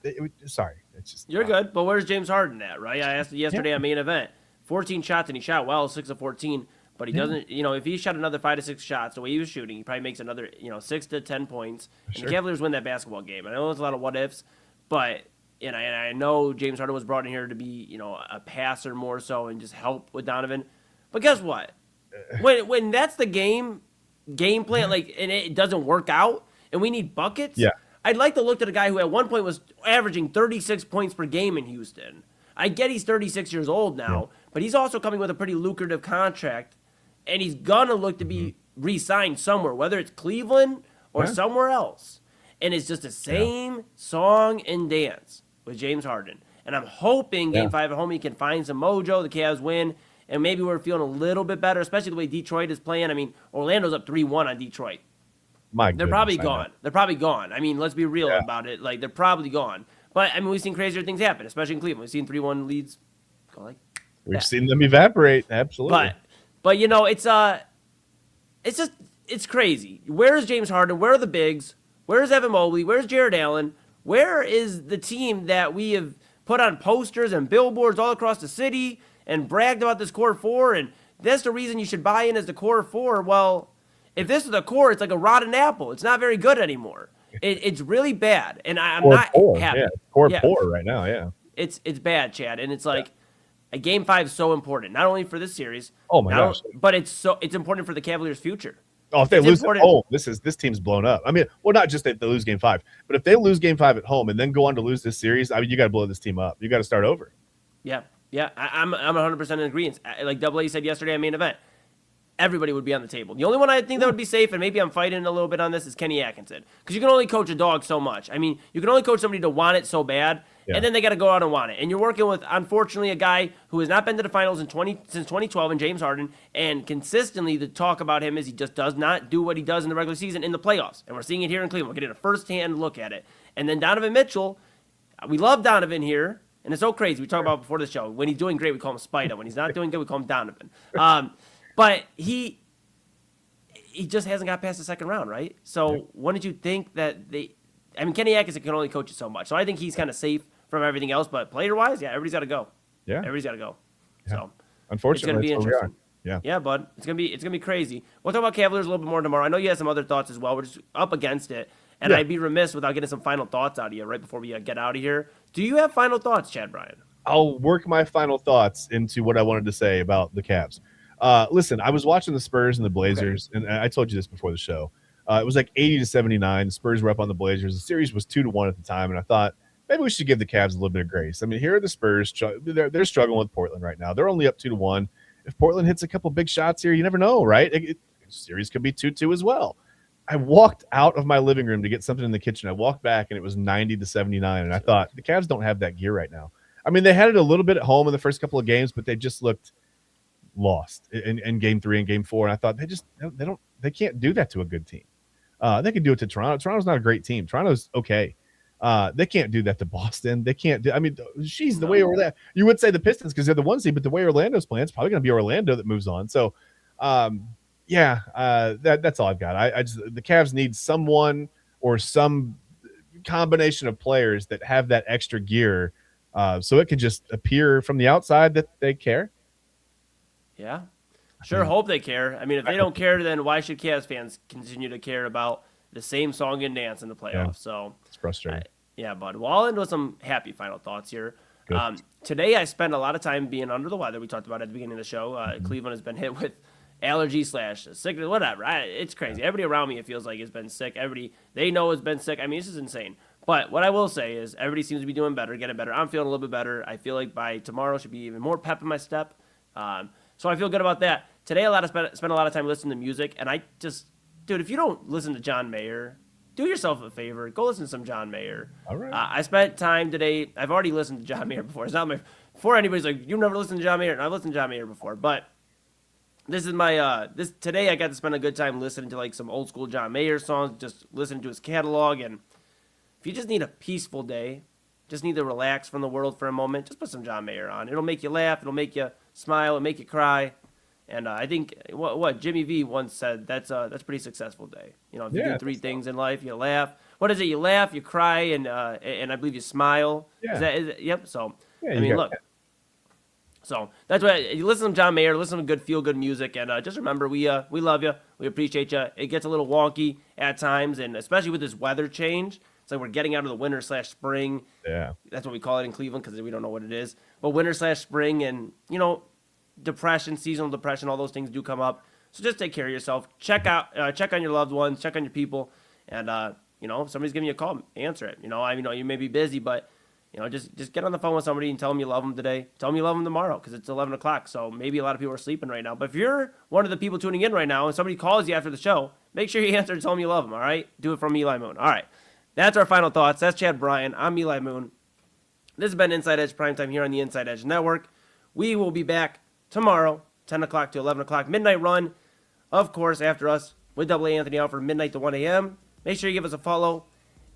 A: Sorry. It's just.
B: You're good, but where's James Harden at, right? I asked yesterday on Main Event. 14 shots, and he shot well, 6 of 14. But he doesn't, if he shot another 5 to 6 shots the way he was shooting, he probably makes another, 6 to 10 points. And the Cavaliers win that basketball game. I know there's a lot of what ifs, but and I know James Harden was brought in here to be, a passer more so and just help with Donovan. But guess what? When that's the game plan, and it doesn't work out, and we need buckets. Yeah. I'd like to look at a guy who at one point was averaging 36 points per game in Houston. I get he's 36 years old now, but he's also coming with a pretty lucrative contract, and he's gonna look to be re-signed somewhere, whether it's Cleveland or somewhere else. And it's just the same song and dance with James Harden. And I'm hoping Game 5 at home he can find some mojo, the Cavs win, and maybe we're feeling a little bit better, especially the way Detroit is playing. I mean, Orlando's up 3-1 on Detroit. They're probably gone. They're probably gone. I mean, let's be real about it. They're probably gone. But, I mean, we've seen crazier things happen, especially in Cleveland. We've seen 3-1 leads go like
A: We've seen them evaporate, absolutely.
B: But But it's crazy. Where is James Harden? Where are the bigs? Where's Evan Mobley? Where's Jared Allen? Where is the team that we have put on posters and billboards all across the city and bragged about this core four? And that's the reason you should buy in as the core four. Well, if this is the core, it's like a rotten apple. It's not very good anymore. It's really bad, and I'm not happy.
A: Yeah, core poor right now. Yeah,
B: it's bad, Chad, and it's like a Game 5 is so important, not only for this series.
A: Oh my gosh!
B: But it's important for the Cavaliers' future.
A: Oh, if they lose at home, this team's blown up. I mean, well, not just that they lose Game 5, but if they lose Game 5 at home and then go on to lose this series, I mean, you got to blow this team up. You got to start over.
B: Yeah. I'm 100% in agreement. Like Double A said yesterday at main event, everybody would be on the table. The only one I think that would be safe, and maybe I'm fighting a little bit on this, is Kenny Atkinson, because you can only coach a dog so much. I mean, you can only coach somebody to want it so bad. Yeah. And then they got to go out and want it. And you're working with, unfortunately, a guy who has not been to the finals since 2012 in James Harden. And consistently, the talk about him is he just does not do what he does in the regular season in the playoffs. And we're seeing it here in Cleveland. We're getting a first-hand look at it. And then Donovan Mitchell, we love Donovan here. And it's so crazy. We talked about before the show. When he's doing great, we call him Spida. When he's not doing good, we call him Donovan. But he just hasn't got past the second round, right? So when did you think that Kenny Atkinson can only coach it so much. So I think he's kind of safe from everything else, but player-wise, everybody's got to go. Yeah, everybody's got to go. Yeah. So
A: unfortunately,
B: it's going to be interesting.
A: Yeah,
B: bud, it's gonna be crazy. We'll talk about Cavaliers a little bit more tomorrow. I know you had some other thoughts as well. We're just up against it, and I'd be remiss without getting some final thoughts out of you right before we get out of here. Do you have final thoughts, Chad Bryan?
A: I'll work my final thoughts into what I wanted to say about the Cavs. Listen, I was watching the Spurs and the Blazers, and I told you this before the show. It was like 80-79. The Spurs were up on the Blazers. The series was 2-1 at the time, and I thought, maybe we should give the Cavs a little bit of grace. I mean, here are the Spurs. They're struggling with Portland right now. They're only up 2-1. If Portland hits a couple big shots here, you never know, right? The series could be 2-2 as well. I walked out of my living room to get something in the kitchen. I walked back, and it was 90-79, and I thought, the Cavs don't have that gear right now. I mean, they had it a little bit at home in the first couple of games, but they just looked lost in Game 3 and Game 4, and I thought they can't do that to a good team. They can do it to Toronto. Toronto's not a great team. Toronto's okay. They can't do that to Boston. They can't do. I mean, the way over there, you would say the Pistons because they're the 1 seed, but the way Orlando's playing, it's probably going to be Orlando that moves on. So, that's all I've got. I just the Cavs need someone or some combination of players that have that extra gear, so it can just appear from the outside that they care.
B: Yeah. Sure, hope they care. I mean, if they don't care, then why should Cavs fans continue to care about the same song and dance in the playoffs? Yeah,
A: so it's frustrating.
B: Bud. Well, I'll end with some happy final thoughts here. Today, I spent a lot of time being under the weather. We talked about it at the beginning of the show. Cleveland has been hit with allergy/sickness, whatever. It's crazy. Everybody around me, it feels like, has been sick. Everybody they know has been sick. I mean, this is insane. But what I will say is everybody seems to be doing better, getting better. I'm feeling a little bit better. I feel like by tomorrow should be even more pep in my step. So I feel good about that. Today, spent a lot of time listening to music, and dude, if you don't listen to John Mayer, do yourself a favor. Go listen to some John Mayer.
A: All right.
B: I spent time today. I've already listened to John Mayer before. It's not before anybody's like, you've never listened to John Mayer. And I've listened to John Mayer before, but this is my today I got to spend a good time listening to like some old school John Mayer songs, just listening to his catalog. And if you just need a peaceful day, just need to relax from the world for a moment, just put some John Mayer on. It'll make you laugh. It'll make you smile. It'll make you cry. And I think what Jimmy V once said, that's a pretty successful day. You know, if you do 3 things in life, you laugh. What is it? You laugh, you cry, and I believe you smile.
A: Yeah.
B: Is it? Yep. So I mean, look. So that's why you listen to John Mayer, listen to good feel-good music, and just remember we love you, we appreciate you. It gets a little wonky at times, and especially with this weather change, it's like we're getting out of the winter/spring.
A: Yeah,
B: that's what we call it in Cleveland because we don't know what it is. But winter/spring, and depression, seasonal depression, all those things do come up. So just take care of yourself. Check on your loved ones, check on your people, and if somebody's giving you a call, answer it. I know you may be busy, but just get on the phone with somebody and tell them you love them today. Tell them you love them tomorrow because it's 11 o'clock. So maybe a lot of people are sleeping right now. But if you're one of the people tuning in right now and somebody calls you after the show, make sure you answer and tell them you love them. All right, do it from Eli Moon. All right, that's our final thoughts. That's Chad Bryan. I'm Eli Moon. This has been Inside Edge Primetime here on the Inside Edge Network. We will be back tomorrow, 10 o'clock to 11 o'clock, midnight run, of course, after us with Double A Anthony out from midnight to 1 a.m. Make sure you give us a follow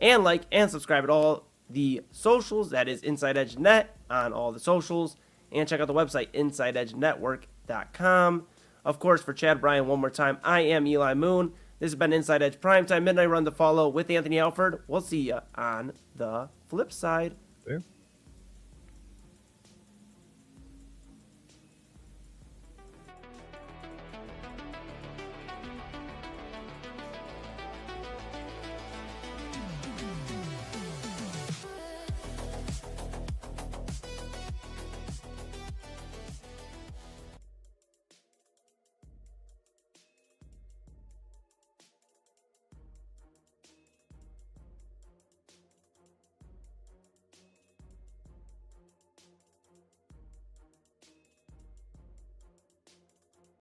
B: and like and subscribe at all the socials. That is Inside Edge Net on all the socials. And check out the website, InsideEdgeNetwork.com. Of course, for Chad Bryan, one more time, I am Eli Moon. This has been Inside Edge Primetime Midnight Run to Follow with Anthony Alford. We'll see you on the flip side.
A: Yeah.